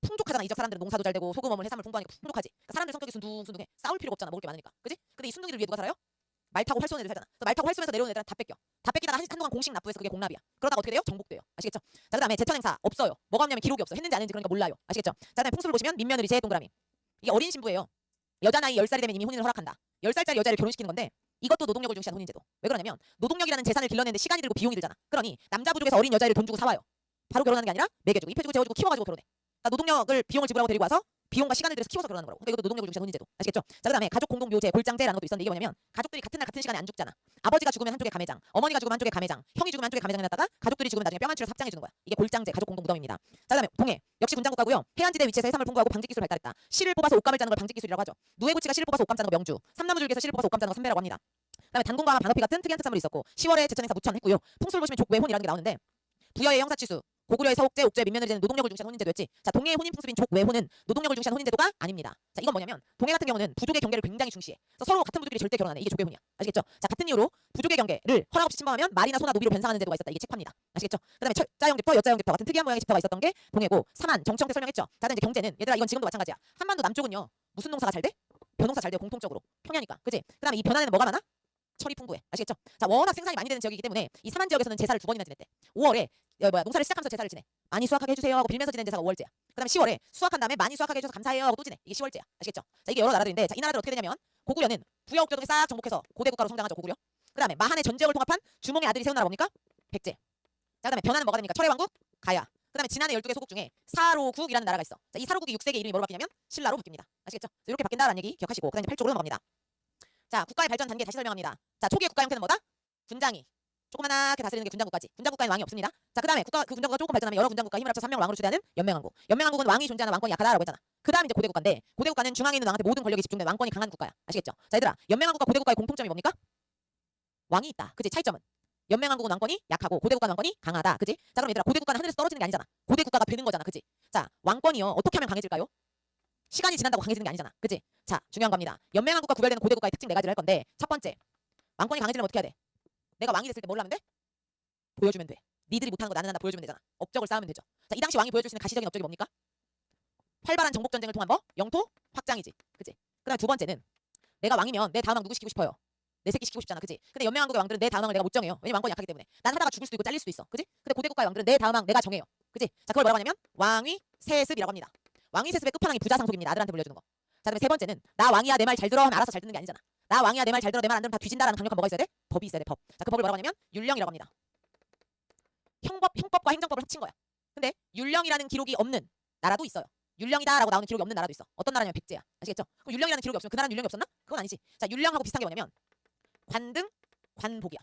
풍족하잖아. 이적 사람들은 농사도 잘 되고 소금 어물 해산물 풍부하니까 풍족하지. 그러니까 사람들 성격이 순둥순둥해. 싸울 필요가 없잖아. 먹을 게 많으니까. 그지? 근데 이 순둥이들 위해 누가 살아요? 말 타고 활 쏘는 애들 살잖아. 그래서 말 타고 활 쏘면서 내려오는 애들은 다 뺏겨. 다 뺏기다가 한동안 공식 납부해서 그게 공납이야. 그러다가 어떻게 돼요? 정복돼요. 아시겠죠? 자, 그다음에 제천행사 없어요. 뭐가 없냐면 기록이 없어. 했는지 안 했는지 그러니까 몰라요. 아시겠죠? 자, 그다음에 풍습을 보시면 민며느리제 동그라미. 이게 어린 신부예요. 여자 나이 10살이 되면 이미 혼인을 허락한다. 10살짜리 여자를 결혼시키는 건데 이것도 노동력을 중시한 혼인제도. 왜 그러냐면 노동력이라는 재산을 길러내는데 시간이 들고 비용이 들잖아. 그러니 남자 부족에서 어린 여자를 돈 주고 사와요. 바로 결혼하는 게 아니라 먹여주고 입혀주고 재워주고 키워가지고 결혼해. 그러니까 노동력을 비용을 지불하고 데리고 와서 비용과 시간을 들여서 키워서 결혼하는 거라고. 그러니까 이것도 노동력을 중시한 혼인제도. 아시겠죠? 자, 그다음에 가족 공동 묘제 골장제라는 것도 있었는데 이게 뭐냐면 가족들이 같은 날 같은 시간에 안 죽잖아. 아버지가 죽으면 한쪽에 가매장, 어머니가 죽으면 한쪽에 가매장, 형이 죽으면 한쪽에 가매장 해놨다가 가족들이 죽으면 나중에 뼈만 치러서 합장해 주는 거야. 이게 골장제 가족 공동 무덤입니다. 자, 그다음에 동해 역시 군장국가고요. 해안지대 위치에서 해산물 풍부하고 방직 기술을 발달했다. 실을 뽑아서 옷감을 짜는 걸 방직 기술이라고 하죠. 누에고치가 실을 뽑아서 옷감 짜는 거 명주, 삼나무줄기에서 실을 뽑아서 옷감 짜는 거 삼배라고 합니다. 그다음에 단군과 반어피 같은 특이한 특산물이 있었고 10월에 제천행사 무천했고요. 풍수를 보시면 족외혼이라는 게 나오는데 부여의 형사치수, 고구려의 서옥제, 옥제, 민며느리제는 노동력을 중시한 혼인제도였지. 자, 동해의 혼인 풍습인 족외혼은 노동력을 중시한 혼인제도가 아닙니다. 자, 이건 뭐냐면 동해 같은 경우는 부족의 경계를 굉장히 중시해. 그래서 서로 같은 부족끼리 절대 결혼하네. 이게 족외혼이야. 아시겠죠? 자, 같은 이유로 부족의 경계를 허락 없이 침범하면 말이나 소나 노비로 변상하는 제도가 있었다. 이게 책파입니다. 아시겠죠? 그다음에 철자형집터, 여자형집터 같은 특이한 모양의 집터가 있었던 게 동해고 삼한, 정청태 설명했죠. 자, 이제 경제는 얘들아 이건 지금도 마찬가지야. 한반도 남쪽은요 무슨 농사가 잘 돼? 벼농사 잘 돼요. 공통적으로 평야니까, 그지? 그다음에 이 변안에는 뭐가 많아? 철이 풍부해. 아시겠죠? 자, 워낙 생산이 많이 되는 지역이기 때문에 이 삼한 지역에서는 제사를 2번이나 지냈대. 5월에 농사를 시작하면서 제사를 지내. 많이 수확하게 해주세요 하고 빌면서 지낸 제사가 5월제야. 그다음에 10월에 수확한 다음에 많이 수확하게 해줘서 감사해요 하고 또 지내. 이게 10월제야. 아시겠죠? 자, 이게 여러 나라들인데, 자, 이 나라들 어떻게 되냐면 고구려는 부여 옥저동에 싹 정복해서 고대 국가로 성장하죠. 고구려. 그다음에 마한의 전 지역을 통합한 주몽의 아들이 세운 나라 뭡니까? 백제. 자, 그다음에 변화는 뭐가 됩니까? 철의 왕국 가야. 그다음에 지난해 12개 소국 중에 사로국이라는 나라가 있어. 자, 이 사로국이 6세기 이름이 뭐로 바뀌냐면 신라로 바뀝니다. 아시겠죠? 이렇게 바뀐다라는 얘기 기억하시고, 그다음에 8쪽으로 넘어갑니다. 자, 국가의 발전 단계 다시 설명합니다. 자, 초기의 국가 형태는 뭐다? 군장이 조그만하게 다스리는 게 군장국가지. 군장국가엔 왕이 없습니다. 자, 그다음에 그 군장국가 조금 발전하면 여러 군장국가 힘을 합쳐 3명 왕으로 추대하는 연맹왕국. 연맹왕국은 왕이 존재하는 왕권이 약하다라고 했잖아. 그다음 이제 고대국가인데 고대국가는 중앙에 있는 왕한테 모든 권력이 집중된 왕권이 강한 국가야. 아시겠죠? 자, 얘들아, 연맹왕국과 고대국가의 공통점이 뭡니까? 왕이 있다. 그지? 차이점은 연맹왕국은 왕권이 약하고 고대국가는 왕권이 강하다. 그지? 자, 그럼 얘들아, 고대국가는 하늘에서 떨어지는 게 아니잖아. 고대국가가 되는 거잖아. 그지? 자, 왕권이요 어떻게 하면 강해질까요? 시간이 지난다고 강해지는 게 아니잖아. 그지? 자, 중요한 겁니다. 연맹왕국과 구별되는 고대국가의 특징 4가지를 할 건데, 첫 번째, 왕권이 강해지려면 어떻게 해야 돼? 내가 왕이 됐을 때 뭘 하면 돼? 보여주면 돼. 니들이 못하는 거 나는 한다 보여주면 되잖아. 업적을 쌓으면 되죠. 자, 이 당시 왕이 보여줄 수 있는 가시적인 업적이 뭡니까? 활발한 정복 전쟁을 통한 뭐? 영토 확장이지. 그지? 그다음에 두 번째는 내가 왕이면 내 다음 왕 누구 시키고 싶어요? 내 새끼 시키고 싶잖아. 그지? 근데 연맹왕국의 왕들은 내 다음 왕을 내가 못 정해요. 왜냐면 왕권이 약하기 때문에. 난 하다가 죽을 수도 있고 잘릴 수도 있어. 그지? 근데 고대국가의 왕들은 내 다음 왕 내가 정해요. 그지? 자, 그걸 뭐라고 하냐면 왕위 세습이라고 합니다. 왕위 세습의 끝판왕이 부자상속입니다. 아들한테 물려주는 거. 자, 그다음에 세 번째는 나 왕이야 내 말 잘 들어 하면 알아서 잘 듣는 게 아니잖아. 나 왕이야 내 말 잘 들어 내 말 안 들으면 다 뒤진다라는 강력한 뭐가 있어야 돼? 법이 있어야 돼. 법. 자, 그 법을 뭐라고 하냐면 율령이라고 합니다. 형법과 행정법을 합친 거야. 근데 율령이라는 기록이 없는 나라도 있어요. 율령이다라고 나오는 기록이 없는 나라도 있어. 어떤 나라냐면 백제야. 아시겠죠? 그럼 율령이라는 기록이 없으면 그 나라는 율령이 없었나? 그건 아니지. 자, 율령하고 비슷한 게 뭐냐면 관등, 관복이야.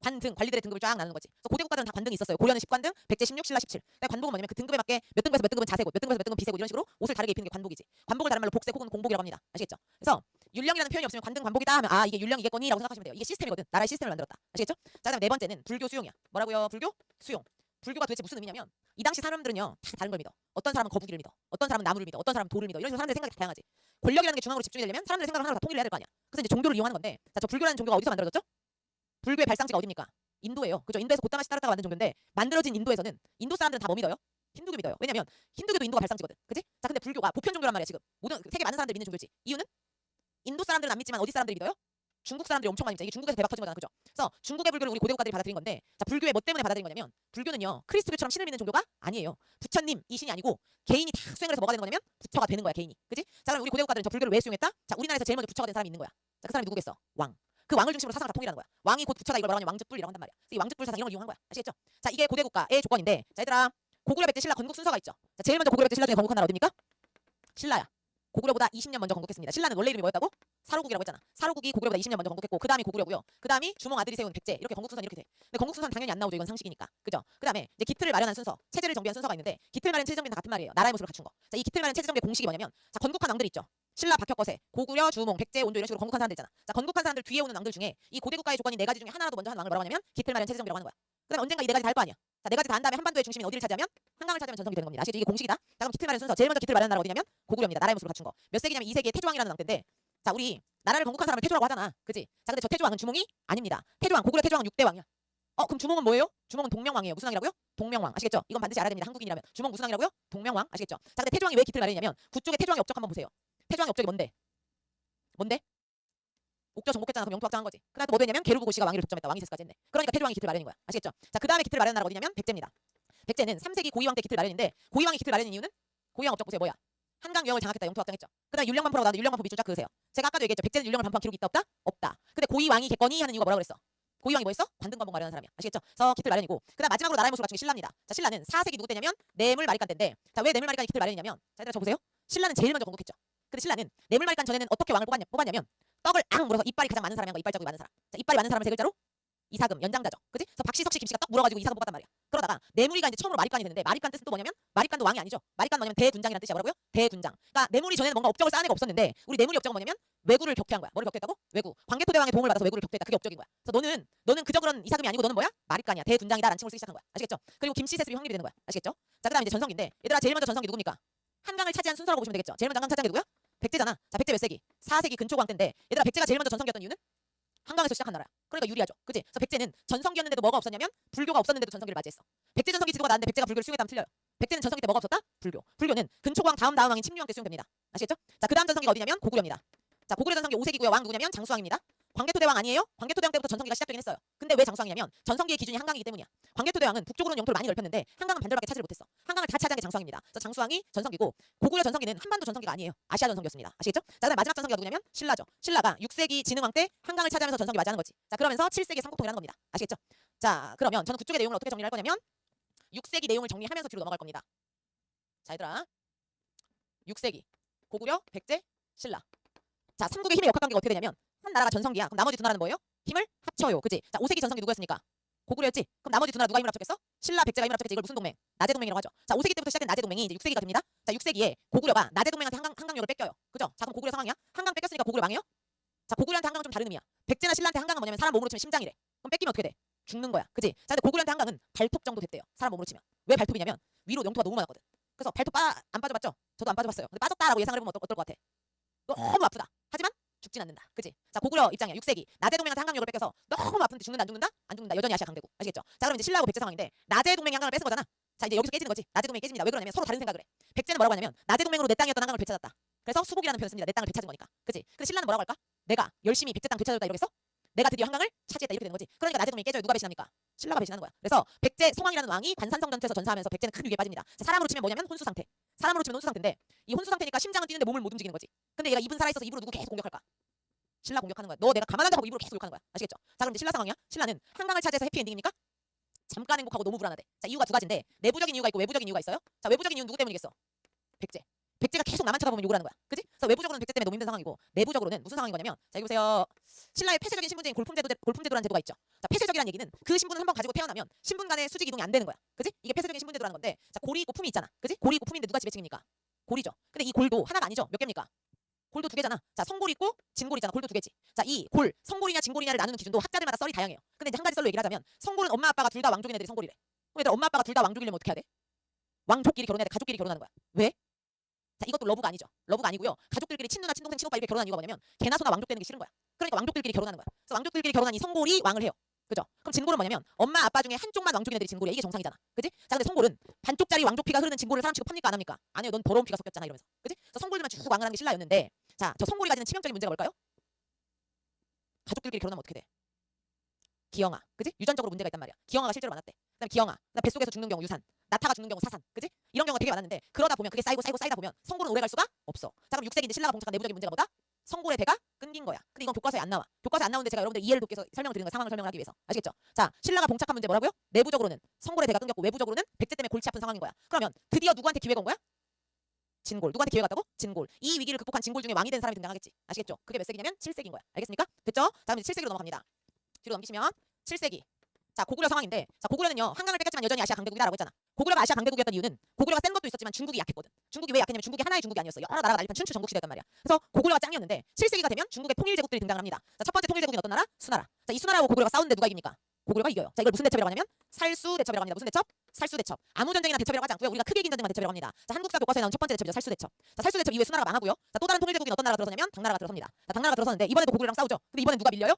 관등, 관리들의 등급을 쫙 나누는 거지. 그래서 고대 국가들은 다 관등이 있었어요. 고려는 10관등, 백제 16, 신라 17. 근데 관복은 뭐냐면 그 등급에 맞게 몇 등급에서 몇 등급은 자세고, 몇 등급에서 몇 등급은 비세고 이런 식으로 옷을 다르게 입히는 게 관복이지. 관복을 다른 말로 복색 혹은 공복이라고 합니다. 아시겠죠? 그래서 율령이라는 표현이 없으면 관등, 관복이다 하면 아 이게 율령이겠거니라고 생각하시면 돼요. 이게 시스템이거든. 나라의 시스템을 만들었다. 아시겠죠? 자, 그다음 네 번째는 불교 수용이야. 뭐라고요? 불교 수용. 불교가 도대체 무슨 의미냐면 이 당시 사람들은요 다 다른 걸 믿어. 어떤 사람은 거북이를 믿어, 어떤 사람은 나무를 믿어, 어떤 사람은 돌을 믿어. 이런 식으로 사람들의 생각이 다 다양하지. 권력이라는 게 중앙으로 집중되려면 사람들의 생각을 하나로 다 통일을 해야 될 거 아니야. 그래서 이제 종교를 이용하는 건데, 자, 저 불교라는 종교가 어디서 만들어졌죠? 불교의 발상지가 어디입니까? 인도예요. 그죠? 인도에서 고타마시 따르다가 만든 종교인데 만들어진 인도에서는 인도 사람들은 다 뭐 믿어요? 힌두교 믿어요. 왜냐면 힌두교도 인도가 발상지거든. 그지? 자, 근데 불교가 보편 종교란 말이야. 지금 모든 세계 많은 사람들이 믿는 종교지. 이유는 인도 사람들은 안 믿지만 어디 사람들이 믿어요? 중국 사람들이 엄청 많이 믿죠. 이게 중국에서 대박 터진 거잖아. 그죠? 그래서 중국의 불교를 우리 고대 국가들이 받아들인 건데, 자, 불교의 뭐 때문에 받아들인 거냐면 불교는요 크리스트교처럼 신을 믿는 종교가 아니에요. 부처님 이 신이 아니고 개인이 다 수행을 해서 뭐가 되는 거냐면 부처가 되는 거야. 개인이. 그지? 자, 그럼 우리 고대 국가들은 저 불교를 왜 수용했다? 자, 우리나라에서 제일 먼저 부처가 된 사람이 있는 거야. 자, 그 사람이 누구겠어? 왕. 그 왕을 중심으로 사상을 다 통일하는 거야. 왕이 곧 부처다. 이걸 뭐라고 하냐면 왕즉불이라고 한단 말이야. 이 왕즉불 사상 이런 걸 이용한 거야. 아시겠죠? 자, 이게 고대 국가의 조건인데, 자, 얘들아, 고구려, 백제, 신라 건국 순서가 있죠. 자, 제일 먼저 고구려, 백제, 신라 중에 건국한 나라 어디입니까? 신라야. 고구려보다 20년 먼저 건국했습니다. 신라는 원래 이름이 뭐였다고? 사로국이라고 했잖아. 사로국이 고구려보다 20년 먼저 건국했고 그 다음이 고구려고요. 그 다음이 주몽 아들이 세운 백제 이렇게 건국 순서는 이렇게 돼. 근데 건국 순서는 당연히 안 나오죠. 이건 상식이니까. 그죠? 그 다음에 이제 기틀을 마련한 순서, 체제를 정비한 순서가 있는데 기틀 마련 체제 정비는 다 같은 말이에요. 나라의 모습을 갖춘 거. 자, 이 기틀 마련 체제 정비의 공식이 뭐냐면 자, 건국한 왕들 있죠. 신라, 박혁거세, 고구려, 주몽, 백제, 온조 이런 식으로 건국한 사람들 있잖아. 자, 건국한 사람들 뒤에 오는 왕들 중에 이 고대 국가의 조건이 네 가지 중에 하나라도 먼저 하는 왕을 뭐라고 하냐면 기틀 마련 체제 정비라고 하는 거야. 그다음에 언젠가 이 네 가지 다 할 거 아니야. 자, 네 가지 다 한 다음에 한반도의 중심인 어디를 차지하면 한강을 차지하면 전성기 되는 겁니다. 아시죠? 이게 공식이다. 자, 그럼 기틀 마련 순서 제일 먼저 기틀 마련한 나라가 어디냐면 고구려입니다. 나라의 모습을 갖춘 거. 몇 세기냐면 2세기에 태조왕이라는 왕 때인데 자, 우리 나라를 건국한 사람을 태조라고 하잖아. 그지? 자, 근데 저 태조왕은 주몽이 아닙니다. 태조왕, 고구려 태조왕은 6대 왕이야. 그럼 주몽은 뭐예요? 주몽은 동명왕이에요. 무슨 왕이라고요? 동명왕. 아시겠죠? 이건 반드시 알아야 됩니다. 한국인이라면. 주몽 무슨 왕이라고요? 동명왕. 아시겠죠? 자, 근데 태조왕이 왜 기틀 마련이냐면 그쪽에 태조왕의 업적 한번 보세요. 태조왕의 업적이 뭔데? 뭔데? 옥저 정복했잖아. 그럼 영토 확장한 거지. 그다음 또 뭐 되냐면 게르부고씨가 왕위를 독점했다. 왕이 세스까지 했네. 그러니까 태조왕이 기틀 마련인 거야. 아시겠죠? 자, 그 다음에 기틀 마련한 나라가 어디냐면 백제입니다. 백제는 3세기 고이왕 때 기틀 마련인데 고이왕이 기틀 마련인 이유는 고이왕 업적 보세요. 뭐야? 한강 유역을 장악했다. 영토 확장했죠. 그다음 율령반포라고 나왔는데 율령반포 밑줄 쫙 그으세요. 제가 아까도 얘기했죠. 백제는 율령을 반포한 기록이 있다 없다? 없다. 근데 고이왕이 겠거니 하는 이유가 뭐라고 그랬어? 고이왕이 뭐 했어? 관등반복 마련한 사람이야. 아시겠죠? 그래서 기틀 마련이고 그다음 마지막으로 나라의 모습을 갖춘 게 신라입니다. 자, 신라는 4세기 누구 때냐면 뇌물마리간 때인데 자, 왜 뇌물마리간이 기틀 마련이냐면 자, 얘들아 저 보세요. 신라는 제일 먼저 건국했죠. 근데 신라는 뇌물마리간 전에는 어떻게 왕을 뽑았냐면 떡을 앙 물어서 이빨이 가장 많은 사람이 한 거. 이빨 자국이 많은 사람. 자, 이빨이 많은 사람을 세 글자로 이사금 연장자죠. 그지? 그래서 박씨석씨 김씨가 떡 물어가지고 이사금 뽑았단 말이야. 그러다가 뇌물이가 이제 처음으로 마립간이 되는데 마립간 뜻은 또 뭐냐면 마립간도 왕이 아니죠. 마립간 뭐냐면 대군장이라는 뜻이야. 뭐라고요? 대군장. 그러니까 뇌물이 전에는 뭔가 업적을 쌓은 애가 없었는데 우리 뇌물이 업적은 뭐냐면 왜구를 격퇴한 거야. 뭐를 격퇴했다고? 왜구. 광개토대왕의 도움을 받아서 왜구를 격퇴했다. 그게 업적인 거야. 그래서 너는 그저 그런 이사금이 아니고 너는 뭐야? 마립간이야. 대군장이다라는 칭호를 쓰기 시작한 거야. 아시겠죠? 그리고 김씨 세습이 확립이 되는 거야. 아시겠죠? 자, 그다음 이제 전성기인데 얘들아 제일 먼저 전성기 누굽니까? 한강을 차지한 순서라고 보시면 되겠죠. 제일 먼저 한강 차지한 게 누구야? 백제잖아. 자, 백제 몇 세기? 4세기 근초광 때인데 얘들아 백제가 제일 먼저 전성기였던 이유는 한강에서 시작한 나라야. 그러니까 유리하죠. 그치? 그래서 백제는 전성기였는데도 뭐가 없었냐면 불교가 없었는데도 전성기를 맞이했어. 백제 전성기 지도가 나왔는데 백제가 불교를 수용했다면 틀려요. 백제는 전성기 때 뭐가 없었다? 불교. 불교는 근초광 다음 왕인 침류왕 때 수용됩니다. 아시겠죠? 자, 그 다음 전성기가 어디냐면 고구려입니다. 자, 고구려 전성기 5세기고요. 왕 누구냐면 장수왕입니다. 광개토대왕 아니에요? 광개토대왕 때부터 전성기가 시작되긴 했어요. 근데 왜 장수왕이냐면 전성기의 기준이 한강이기 때문이야. 광개토대왕은 북쪽으로는 영토를 많이 넓혔는데 한강은 반절밖에 차지를 못했어. 한강을 다 차지한 게 장수왕입니다. 그래서 장수왕이 전성기고 고구려 전성기는 한반도 전성기가 아니에요. 아시아 전성기였습니다. 아시겠죠? 자, 그다음 마지막 전성기가 누구냐면 신라죠. 신라가 6세기 진흥왕 때 한강을 차지하면서 전성기 맞이하는 거지. 자, 그러면서 7세기 삼국통일하는 겁니다. 아시겠죠? 자, 그러면 저는 그쪽의 내용을 어떻게 정리할 거냐면 6세기 내용을 정리하면서 뒤로 넘어갈 겁니다. 자, 얘들아 6세기 고구려, 백제, 신라. 자, 삼국의 힘의 역학관계가 어떻게 되냐면 한 나라가 전성기야. 그럼 나머지 두 나라는 뭐예요? 힘을 합쳐요. 그지? 자, 5세기 전성기 누구였습니까? 고구려였지? 그럼 나머지 두 나라 누가 힘을 합쳤겠어? 신라, 백제가 힘을 합쳤겠지. 이걸 무슨 동맹? 나제 동맹이라고 하죠. 자, 5세기 때부터 시작된 나제 동맹이 이제 6세기가 됩니다. 자, 6세기에 고구려가 나제 동맹한테 한강료를 뺏겨요. 그죠? 자, 그럼 고구려 상황이야? 한강 뺏겼으니까 고구려 망해요? 자, 고구려한테 한강은 좀 다른 의미야. 백제나 신라한테 한강은 뭐냐면 사람 몸으로 치면 심장이래. 그럼 뺏기면 어떻게 돼? 죽는 거야. 그지? 자, 근데 고구려한테 한강은 발톱 정도 됐대요. 사람 몸으로 치면. 왜 발톱이냐면 위로 영토가 너무 많았거든. 그래서 발톱 안 빠져봤죠? 저도 안 빠져봤어요. 근데 빠졌다라고 예상을 해보면 어떨 것 같아? 너무 아프다. 하지만 죽진 않는다. 그지? 자, 고구려 입장이야. 6세기 나제 동맹한테 한강료를 뺏겨서 너무 아픈데 죽는다 안 죽는다? 안 죽는다. 여전히 아시아 강대국. 아시겠죠? 자, 그럼 이제 신라하고 백제 상황인데 나제 동맹이 한강을 뺏은 거잖아. 자, 이제 여기서 깨지는 거지. 나제 동맹이 깨집니다. 왜 그러냐면 서로 다른 생각을 해. 백제는 뭐라고 하냐면 나제 동맹으로 내 땅이었던 한강을 되찾았다. 그래서 수복이라는 표현을 씁니다. 내 땅을 되찾은 거니까. 그지? 근데 신라는 뭐라고 할까? 내가 열심히 백제 땅 되찾았다 이러겠어? 내가 드디어 한강을 차지했다 이렇게 되는 거지. 그러니까 나제 동맹이 깨져요. 누가 배신합니까? 신라가 배신하는 거야. 그래서 백제 성왕이라는 왕이 관산성 전투에서 전사하면서 백제는 큰 위기에 빠집니다. 자, 사람으로 치면 뭐냐면 혼수 상태. 사람으로 치면 혼수 상태인데 이 혼수 상태니까 심장은 뛰는데 몸을 못 움직이는 거지. 근데 얘가 입은 살아있어서 입으로 누구 계속 공격할까? 신라 공격하는 거야. 너 내가 가만한다 하고 입으로 계속 욕하는 거야. 아시겠죠? 자, 그럼 이제 신라 상황이야. 신라는 한강을 차지해서 해피엔딩입니까? 잠깐 행복하고 너무 불안하대. 자, 이유가 두 가지인데 내부적인 이유가 있고 외부적인 이유가 있어요. 자, 외부적인 이유는 누구 때문이겠어? 백제. 백제가 계속 남한 쳐다보면 욕을 하는 거야. 그지? 그래서 외부적으로는 백제 때문에 너무 힘든 상황이고 내부적으로는 무슨 상황인 거냐면 자, 여기 보세요. 신라의 폐쇄적인 신분제인 골품제도라는 제도가 있죠. 자, 폐쇄적이라는 얘기는 그 신분을 한번 가지고 태어나면 신분 간의 수직 이동이 안 되는 거야. 그지? 이게 폐쇄적인 신분제도라는 건데 자, 골이 있고 품이 있잖아. 그지? 골이 있고 품인데 누가 지배층입니까? 골이죠. 근데 이 골도 하나가 아니죠. 몇 개입니까? 골도 두 개잖아. 자, 성골 있고 진골 있잖아. 골도 두 개지. 자, 이 골, 성골이냐 진골이냐를 나누는 기준도 학자들마다 썰이 다양해요. 근데 이제 한 가지 썰로 얘기를 하자면 성골은 엄마 아빠가 둘 다 왕족인 애들이 성골이래. 그럼 얘들 엄마 아빠가 둘 다 왕족이려면 어떻게 해야 돼? 왕족끼리 결혼해야 돼. 가족끼리 결혼하는 거야. 왜? 자, 이것도 러브가 아니죠. 러브가 아니고요. 가족들끼리 친누나 친동생 친오빠 이렇게 결혼하는 이유가 뭐냐면 개나 소나 왕족 되는 게 싫은 거야. 그러니까 왕족들끼리 결혼하는 거야. 그래서 왕족들끼리 결혼한 이 성골이 왕을 해요. 그죠? 그럼 진골은 뭐냐면 엄마 아빠 중에 한쪽만 왕족인 애들이 진골이야. 이게 정상이잖아. 그지? 자, 근데 성골은 반쪽짜리 왕족 피가 흐르는 진골을 사람 취급합니까 안 합니까? 아니요. 넌 더러운 피가 섞였잖아 이러면서. 그지? 그래서 성골들만 쭉 왕을 하는 게 신라였는데 자, 저 성골이 가지는 치명적인 문제가 뭘까요? 가족들끼리 결혼하면 어떻게 돼? 기형아. 그지? 유전적으로 문제가 있단 말이야. 기형아가 실제로 많았대. 그다음에 기형아. 그다음 뱃속에서 죽는 경우 유산. 나타가 죽는 경우 사산. 그지? 이런 경우가 되게 많았는데 그러다 보면 그게 쌓이다 보면 성골은 오래 갈 수가 없어. 자, 그럼 6세기 이제 신라가 봉착한 내부적인 문제가 뭐다? 성골의 배가 끊긴 거야. 근데 이건 교과서에 안 나와. 교과서에 안 나오는데 제가 여러분들 이해를 돕기 위해서 설명을 드리는 거야. 상황을 설명을 하기 위해서. 아시겠죠? 자, 신라가 봉착한 문제 뭐라고요? 내부적으로는 성골의 배가 끊겼고 외부적으로는 백제 때문에 골치 아픈 상황인 거야. 그러면 드디어 누구한테 기회가 온 거야? 진골. 누구한테 기회가 왔다고? 진골. 이 위기를 극복한 진골 중에 왕이 된 사람이 등장하겠지. 아시겠죠? 그게 몇 세기냐면 7세기인 거야. 알겠습니까? 됐죠? 자, 그럼 이제 7세기로 넘어갑니다. 뒤로 넘기시면 7세기. 자, 고구려 상황인데, 자, 고구려는요 한강을 뺏겼지만 여전히 아시아 강대국이다라고 했잖아. 고구려가 아시아 강대국이었던 이유는 고구려가 센 것도 있었지만 중국이 약했거든. 중국이 왜 약했냐면 중국이 하나의 중국이 아니었어요. 여러 나라가 난립한 춘추 전국 시대였단 말이야. 그래서 고구려가 짱이었는데 7세기가 되면 중국의 통일 제국들이 등장을 합니다. 자, 첫 번째 통일 제국이 어떤 나라? 수나라. 자, 이 수나라하고 고구려가 싸우는데 누가 이깁니까? 고구려가 이겨요. 자, 이걸 무슨 대첩이라고 하냐면 살수 대첩이라고 합니다. 무슨 대첩? 살수 대첩. 아무 전쟁이나 대첩이라고 하지 않고요. 우리가 크게 이긴 전쟁만 대첩이라고 합니다. 자, 한국사 교과서에 나온 첫 번째 대첩이죠. 살수 대첩. 자, 살수 대첩 이후에 수나라가 망하고요. 자, 또 다른 통일 제국이 어떤 나라가 들어서냐면 당나라가 들어섭니다. 자, 당나라가 들어서는데 이번에도 고구려랑 싸우죠. 근데 이번엔 누가 밀려요?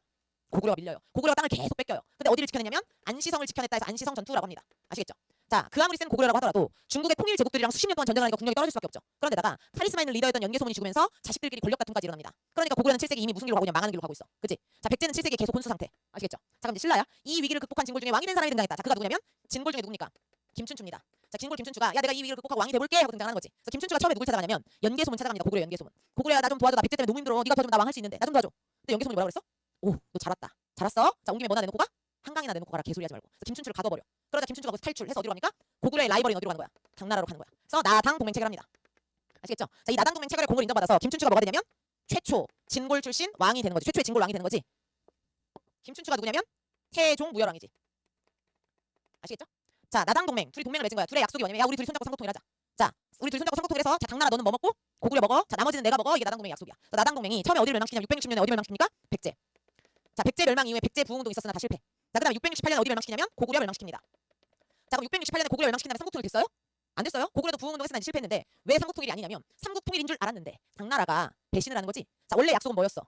고구려가 밀려요. 고구려가 땅을 계속 뺏겨요. 근데 어디를 지켜내냐면 안시성을 지켜냈다 해서 안시성 전투라고 합니다. 아시겠죠? 자, 그 아무리 센 고구려라고 하더라도 중국의 통일 제국들이랑 수십 년 동안 전쟁하니까 국력이 떨어질 수밖에 없죠. 그런데다가 카리스마 있는 리더였던 연개소문이 죽으면서 자식들끼리 권력 다툼까지 일어납니다. 그러니까 고구려는 7세기 이미 무슨 길로 가고 있냐? 망하는 길로 가고 있어. 그치? 자, 백제는 7세기 계속 혼수 상태. 아시겠죠? 자, 그럼 이제 신라야. 이 위기를 극복한 진골 중에 왕이 된 사람이 등장했다. 자, 그가 누구냐면 진골 중에 누굽니까? 김춘추입니다. 자, 진골 김춘추가 야 내가 이 위기를 극복하고 왕이 돼볼게 하고 등장하는 거지. 그래서 김춘추가 처음에 누굴 찾아가냐면 연개소문 찾아갑니다. 고구려 연개소문. 고구려야 나 좀 도와줘. 나 백제 때문에 너무 힘들어. 네가 도와주면 나 왕 할 수 있는데 나 좀 도와줘. 근데 연개소문이 뭐라 그랬어? 오, 너 잘았다. 잘았어. 자, 온 김에 뭐나 내놓고 가? 한강이나 내놓고 가라. 개소리 하지 말고. 그래서 김춘추를 가둬버려. 그러자 김춘추가 거기서 탈출해서 어디로 갑니까? 고구려의 라이벌인 어디로 가는 거야? 당나라로 가는 거야. 그래서 나당 동맹 체결합니다. 아시겠죠? 자, 이 나당 동맹 체결의 공을 인정받아서 김춘추가 뭐가 되냐면 최초 진골 출신 왕이 되는 거지. 최초의 진골 왕이 되는 거지. 김춘추가 누구냐면 태종 무열왕이지. 아시겠죠? 자, 나당 동맹. 둘이 동맹을 맺은 거야. 둘의 약속이 뭐냐면 야 우리 둘이 손잡고 삼국통일 하자. 자, 우리 둘이 손잡고 삼국통일 해서 자, 당나라 너는 뭐 먹고 고구려 먹어. 자, 나머지는 내가 먹어. 이게 나당 동맹 약속이야. 그래서 나당 동맹이 처음에 어디를 멸망시키냐면 660년에 어디 멸망시킵니까? 백제. 자, 백제 멸망 이후에 백제 부흥운동이 있었으나 다 실패. 자, 그다음에 668년에 어디 멸망시키냐면 고구려 멸망시킵니다. 자, 그럼 668년에 고구려 멸망시킨 다음에 삼국통일 됐어요? 안 됐어요? 고구려도 부흥운동 했으나 실패했는데 왜 삼국통일이 아니냐면 삼국통일인 줄 알았는데 당나라가 배신을 하는 거지. 자, 원래 약속은 뭐였어?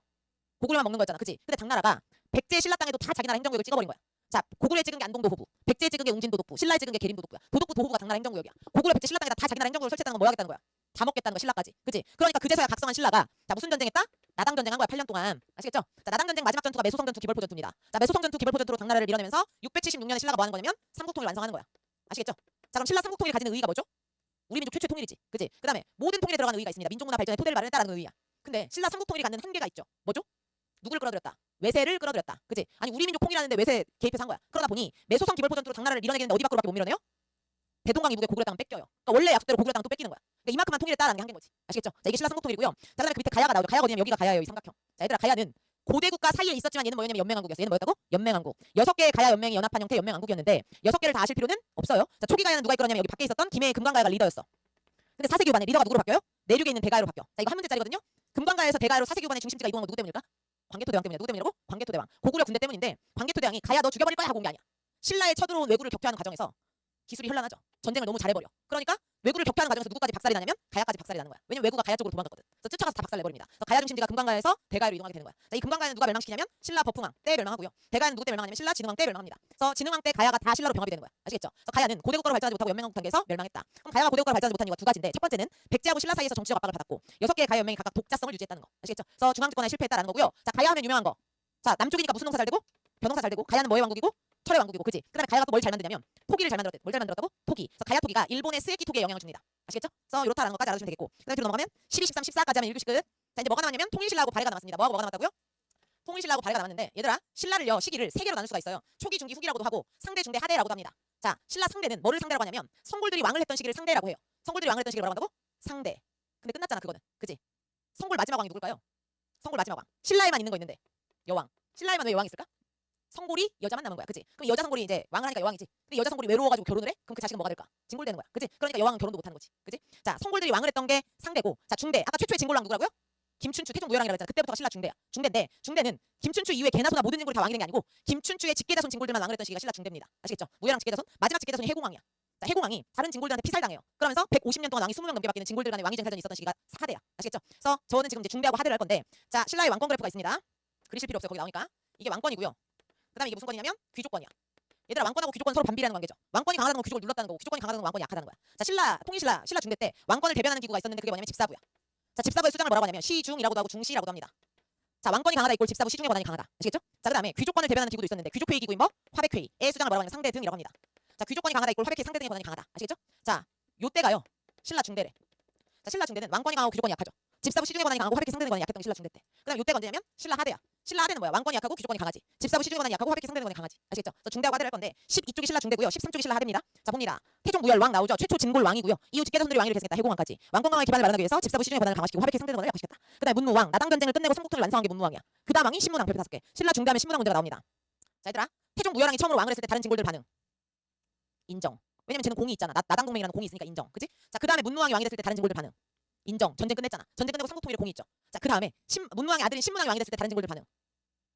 고구려만 먹는 거였잖아. 그치? 근데 당나라가 백제 신라 땅에도 다 자기 나라 행정구역을 찍어버린 거야. 자, 고구려에 찍은 게 안동도 호부, 백제에 찍은 게 웅진도 독부, 신라에 찍은 게 계림도 독부야. 도독부 도호부가 당나라 행정구역이야. 고구려 백제 신라 땅에다 다 자기 나라 행정구역을 설치했다는 건 뭐 하겠다는 거야? 다 먹겠다는 거야, 신라까지. 그치? 그러니까 그제서야 각성한 신라가 자, 무슨 전쟁했다? 나당 전쟁한 거야, 8년 동안. 아시겠죠? 자, 나당 전쟁 마지막 전투가 매소성 전투 기벌포 전투입니다. 자, 매소성 전투 기벌포 전투로 당나라를 밀어내면서 676년에 신라가 뭐 하는 거냐면 삼국통일 완성하는 거야. 아시겠죠? 자, 그럼 신라 삼국통일 가지는 의의가 뭐죠? 우리 민족 최초의 통일이지. 그치? 그다음에 모든 통일에 들어가는 의의가 있습니다. 민족문화 발전에 토대를 마련했다라는 의의야. 근데 신라 삼국통일이 갖는 한계가 있죠. 뭐죠? 누굴 끌어들였다? 외세를 끌어들였다. 그치? 아니 우리 민족 통일하는데 외세 개입해서 한 거야. 그러다 보니 매소성 기벌포 전투로 당나라를 밀어내겠는데 어디 밖으로밖에 못 밀어내요? 대동강 이북의 고구려 땅은 뺏겨요. 그러니까 원래 약속대로 고구려 땅은 또 뺏기는 거야. 그러니까 이만큼만 통일했다라는 게 한계인 거지. 아시겠죠? 자, 이게 신라 삼국통일이고요. 자, 그다음에 그 밑에 가야가 나오죠. 가야가 어디냐면 여기가 가야예요. 이 삼각형. 자, 얘들아 가야는 고대 국가 사이에 있었지만 얘는 뭐였냐면 연맹왕국이었어. 얘는 뭐였다고? 연맹왕국. 6개의 가야 연맹이 연합한 형태 연맹왕국이었는데 6개를 다 아실 필요는 없어요. 자, 초기 가야는 누가 이끌었냐면 여기 밖에 있었던 김해의 금관가야가 리더였어. 근데 4세기 후반에 리더가 누구로 바뀌어요? 내륙에 있는 대가야로 바뀌어. 자, 이거 한 문제짜리거든요. 금관가야에서 대가야로 4세기 후반에 중심지가 이동한 건 누구 때문일까? 광개토대왕 때문이야. 누구 때문이라고? 광개토대왕. 고구려 군대 때문인데 광개토대왕이 가야 너 죽여버릴 거야 하고 온 게 아니야. 신라에 쳐들어온 왜구를 격퇴하는 과정에서 기술이 현란하죠. 전쟁을 너무 잘해버려. 그러니까 왜구를 격퇴하는 과정에서 누구까지 박살이 나냐면 가야까지 박살이 나는 거야. 왜냐면 왜구가 가야 쪽으로 도망갔거든. 그래서 쫓아가서 다 박살내버립니다. 그래서 가야 중심지가 금관가에서 대가야로 이동하게 되는 거야. 자, 이 금관가에는 누가 멸망시키냐면 신라 버풍왕 때 멸망하고요. 대가야는 누구 때 멸망하냐면 신라 진흥왕 때 멸망합니다. 그래서 진흥왕 때 가야가 다 신라로 병합이 되는 거야. 아시겠죠? 그래서 가야는 고대 국가로 발전하지 못하고 연맹왕국 단계에서 멸망했다. 그럼 가야가 고대 국가로 발전하지 못한 이유가 두 가지인데 첫 번째는 백제하고 신라 사이에서 정치적 압박을 받았고 6개의 가야 연맹이 각각 독자성을 유지했다는 거. 아시겠죠? 그래서 중앙집권에 실패했다라는 거고요. 자, 가야 하면 유명한 거. 자, 남쪽이니까 무슨 농사 잘 되고 벼농사 잘 되고 가야는 뭐의 왕국이고 철의 왕국이고 그지? 그다음에 가야가 또 뭘 잘 만드냐면 토기를 잘 만들었대. 뭘 잘 만들었다고? 토기. 그래서 가야 토기가 일본의 스에키 토기에 영향을 줍니다. 아시겠죠? 그래서 이렇다라는 것까지 알아두시면 되겠고 그다음에 뒤로 넘어가면 12, 13, 14까지 하면 1교시 끝. 자, 이제 뭐가 남았냐면 통일신라하고 발해가 남았습니다. 뭐가 남았다고요? 통일신라하고 발해가 남았는데 얘들아 신라를요 시기를 세 개로 나눌 수가 있어요. 초기, 중기, 후기라고도 하고 상대, 중대, 하대라고도 합니다. 자, 신라 상대는 뭐를 상대라고 하냐면 성골들이 왕을 했던 시기를 상대라고 해요. 성골들이 왕을 했던 시기를 뭐라고 한다고? 상대. 근데 끝났잖아 그거는. 그지? 성골 마지막 왕이 누굴까요? 성골 마지막 왕. 신라에만 있는 거 있는데 여왕. 신라에만 왜 여왕이 있을까? 성골이 여자만 남은 거야. 그치? 그럼 여자 성골이 이제 왕을 하니까 여왕이지. 근데 여자 성골이 외로워가지고 결혼을 해? 그럼 그 자식은 뭐가 될까? 진골되는 거야. 그치? 그러니까 여왕은 결혼도 못하는 거지. 그치? 자, 성골들이 왕을 했던 게 상대고 자, 중대. 아까 최초의 진골왕 누구라고요? 김춘추 태종 무열왕이라고 했잖아. 그때부터가 신라 중대야. 중대인데 중대는 김춘추 이후에 개나 소나 모든 진골이 다 왕이 된 게 아니고 김춘추의 직계자손 진골들만 왕을 했던 시기가 신라 중대입니다. 아시겠죠? 무열왕 직계자손 마지막 직계자손이 해공왕이야. 자, 해공왕이 다른 진골들한테 피살당해요. 그러면서 150년 동안 왕이 20명 넘게 바뀌는 진골들 간의 왕위전 살전이 있었던 시기가 하대야. 아시겠죠? 그래서 저는 지금 이제 중대하고 하대를 할 건데 자, 신라의 왕권 그래프가 있습니다. 그리실 필요 없어요. 거기 나오니까. 이게 왕권이고요. 그다음에 이게 무슨 권이냐면 귀족권이야. 얘들아 왕권하고 귀족권 서로 반비례하는 관계죠. 왕권이 강하다는 건 귀족을 눌렀다는 거고 귀족권이 강하다는 건 왕권이 약하다는 거야. 자, 신라 중대 때 왕권을 대변하는 기구가 있었는데 그게 뭐냐면 집사부야. 자, 집사부의 수장을 뭐라고 하냐면 시중이라고도 하고 중시라고도 합니다. 자, 왕권이 강하다 이꼴 집사부 시중의 권한이 강하다. 아시겠죠? 자, 그다음에 귀족권을 대변하는 기구도 있었는데 귀족회의 기구인 뭐 화백회의의 수장을 뭐라고 하냐면 상대 등이라고 합니다. 자, 귀족권이 강하다 이꼴 화백회의 상대 등의 권한이 강하다. 아시겠죠? 자, 요때가요 신라 중대래. 자, 신라 중대는 왕권이 강하고 귀족권이 약하죠. 집사부 시중의 권한이 강하고 화백회의 상대 등의 권한이 약했던 게 신라 중대 때. 그다음 요때가 언제냐면 신라 하대야. 신라 하대는 뭐야? 왕권이 약하고 귀족권이 강하지. 집사부 시중의 권한이 약하고 화백기 상대의 권한이 강하지. 아시겠죠? 그래서 중대하고 하대를 할 건데 12쪽이 신라 중대고요. 13쪽이 신라 하대입니다. 자 봅니다. 태종 무열 왕 나오죠. 최초 진골 왕이고요. 이후 직계자손들이 왕위를 계승했다. 해공왕까지. 왕권 강화의 기반을 마련하기 위해서 집사부 시중의 권한을 강화시키고 화백기 상대의 권한을 약화시켰다. 그다음에 문무왕 나당 전쟁을 끝내고 삼국통일 완성한 게 문무왕이야. 그 다음 왕이 신문왕 별표 5개. 신라 중대하면 신문왕 문제가 나옵니다. 자 얘들아 태종 무열왕이 처음으로 왕을 했을 때 다른 진골들 반응 인정. 왜냐면 쟤는 공이 있잖아. 나당 동맹이라는 공이 있으니까 인정. 그지? 자 그다음에 문무왕이 왕이 됐을 때 다른 진골들 반응 인정. 전쟁 끝냈잖아. 전쟁 끝내고 삼국통일에 공이 있죠. 자 그다음에 문무왕의 아들인 신문왕이 왕이 됐을 때 다른 진골들 반응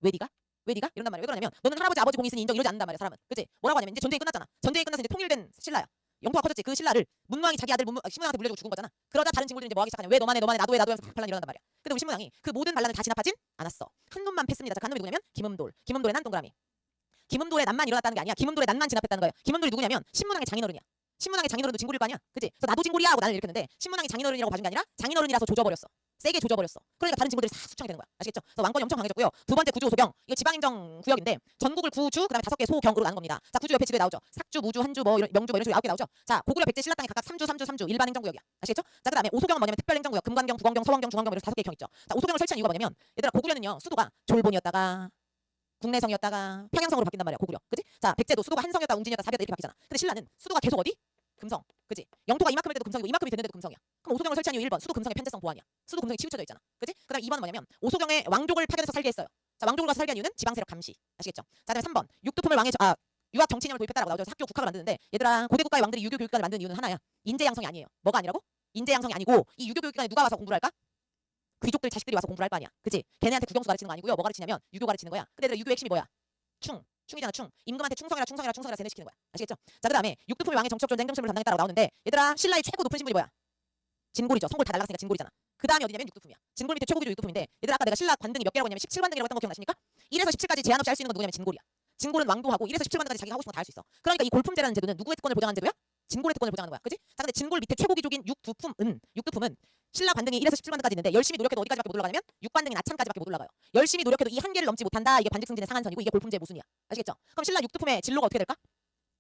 왜 니가? 왜 니가? 이런단 말이야. 왜 그러냐면 너는 할아버지 아버지 공이 있으니 인정 이러지 않는단 말이야 사람은. 그치? 뭐라고 하냐면 이제 전쟁이 끝났잖아. 전쟁이 끝나서 이제 통일된 신라야. 영토가 커졌지. 그 신라를 문무왕이 자기 아들 신문왕한테 물려주고 죽은 거잖아. 그러자 다른 친구들이 이제 뭐하기 시작하냐. 왜 너만해 나도 해 하면서 반란이 일어난단 말이야. 근데 우리 신문왕이 그 모든 반란을 다 진압하진 않았어. 한 놈만 팼습니다. 자, 그 한 놈이 누구냐면 김음돌. 김음돌의 난 동그라미. 김음돌의 난만 일어났다는 게 아니야. 김음돌의 난만 진압했다는 거야. 김음돌이 누구냐면 신문왕의 장인어른이야. 신문왕의 장인어른도 진골일 거 아니야. 그치? 그래서 나도 진골이야 하고 난리를 일으켰는데 신문왕이 장인어른이라고 봐준 게 아니라 장인어른이라서 조져버렸어. 세게 조져버렸어. 그러니까 다른 친구들이 싹 숙청이 되는 거야. 아시겠죠? 그래서 왕권이 엄청 강해졌고요. 두 번째 구주 소경. 이거 지방행정 구역인데 전국을 구주 그다음에 5개 소경으로 나눈 겁니다. 자 구주 옆에 지도에 나오죠. 삭주, 무주, 한주, 뭐 이런 명주 뭐 이런 식으로 9개 나오죠. 자 고구려 백제 신라 땅에 각각 3주 일반 행정구역이야. 아시겠죠? 자 그다음에 오소경은 뭐냐면 특별 행정구역. 금관경, 부관경, 서원경, 중앙경 이런 5개 경 있죠. 자 오소경을 설치한 이유가 뭐냐면 얘들아 고구려는요 수도가 졸본이었다가 국내성이었다가 평양성으로 바뀐단 말이야. 고구려. 그지? 자 백제도 수도가 한성이었다 웅진이었다 사비였다 이렇게 바뀌잖아. 근데 신라는 수도가 계속 어디? 금성. 그지? 영토가 이만큼일 때도 금성이고 이만큼이 됐는데도 금성이야. 그럼 오소경을 설치한 이유 1번 수도 금성의 편제성 보완이야. 수도 금성이 치우쳐져 있잖아. 그지? 그다음 2번은 뭐냐면 오소경의 왕족을 파견해서 살게 했어요. 자 왕족을 가서 살게 한 이유는 지방 세력 감시. 아시겠죠? 자 그다음에 3번 육두품을 유학 정치념을 도입했다라고 나오죠. 학교 국학을 만드는데 얘들아 고대 국가의 왕들이 유교 교육관을 만드는 이유는 하나야. 인재 양성이 아니에요. 뭐가 아니라고? 인재 양성이 아니고 이 유교 교육관에 누가 와서 공부를 할까? 귀족들 자식들이 와서 공부를 할 거 아니야. 그지? 걔네한테 국영수 가르치는 거 아니고요. 뭐 가르치냐면 유교 가르치는 거야. 근데 얘들아 유교의 핵심이 뭐야? 충이잖아 충. 임금한테 충성이라 세뇌시키는 거야. 아시겠죠? 자 그다음에 육두품이 왕의 정치적 존재 행정심을 담당했다라고 나오는데 얘들아 신라의 최고 높은 신분이 뭐야? 진골이죠. 성골 다 날라갔으니까 진골이잖아. 그 다음이 어디냐면 육두품이야. 진골 밑에 최고 기조 육두품인데 얘들아 아까 내가 신라 관등이 몇 개라고 했냐면 17관등이라고 했던 거 기억나십니까? 1에서 17까지 제한 없이 할 수 있는 건 누구냐면 진골이야. 진골은 왕도 하고 1에서 17관등까지 자기가 하고 싶은 거 다 할 수 있어. 그러니까 이 골품제라는 제도는 누구의 특권을 보장하는 제도야? 진골의 특권을 보장하는 거야. 그지? 자 근데 진골 밑에 최고 기족인 육두품은 신라 관등이 1에서 17관등까지 있는데 열심히 노력해도 어디까지밖에 못 올라가냐면 육관등인 아참까지밖에 못 올라가요. 열심히 노력해도 이 한계를 넘지 못한다. 이게 관직승진의 상한선이고 이게 골품제의 모순이야. 아시겠죠? 그럼 신라 육두품의 진로가 어떻게 될까?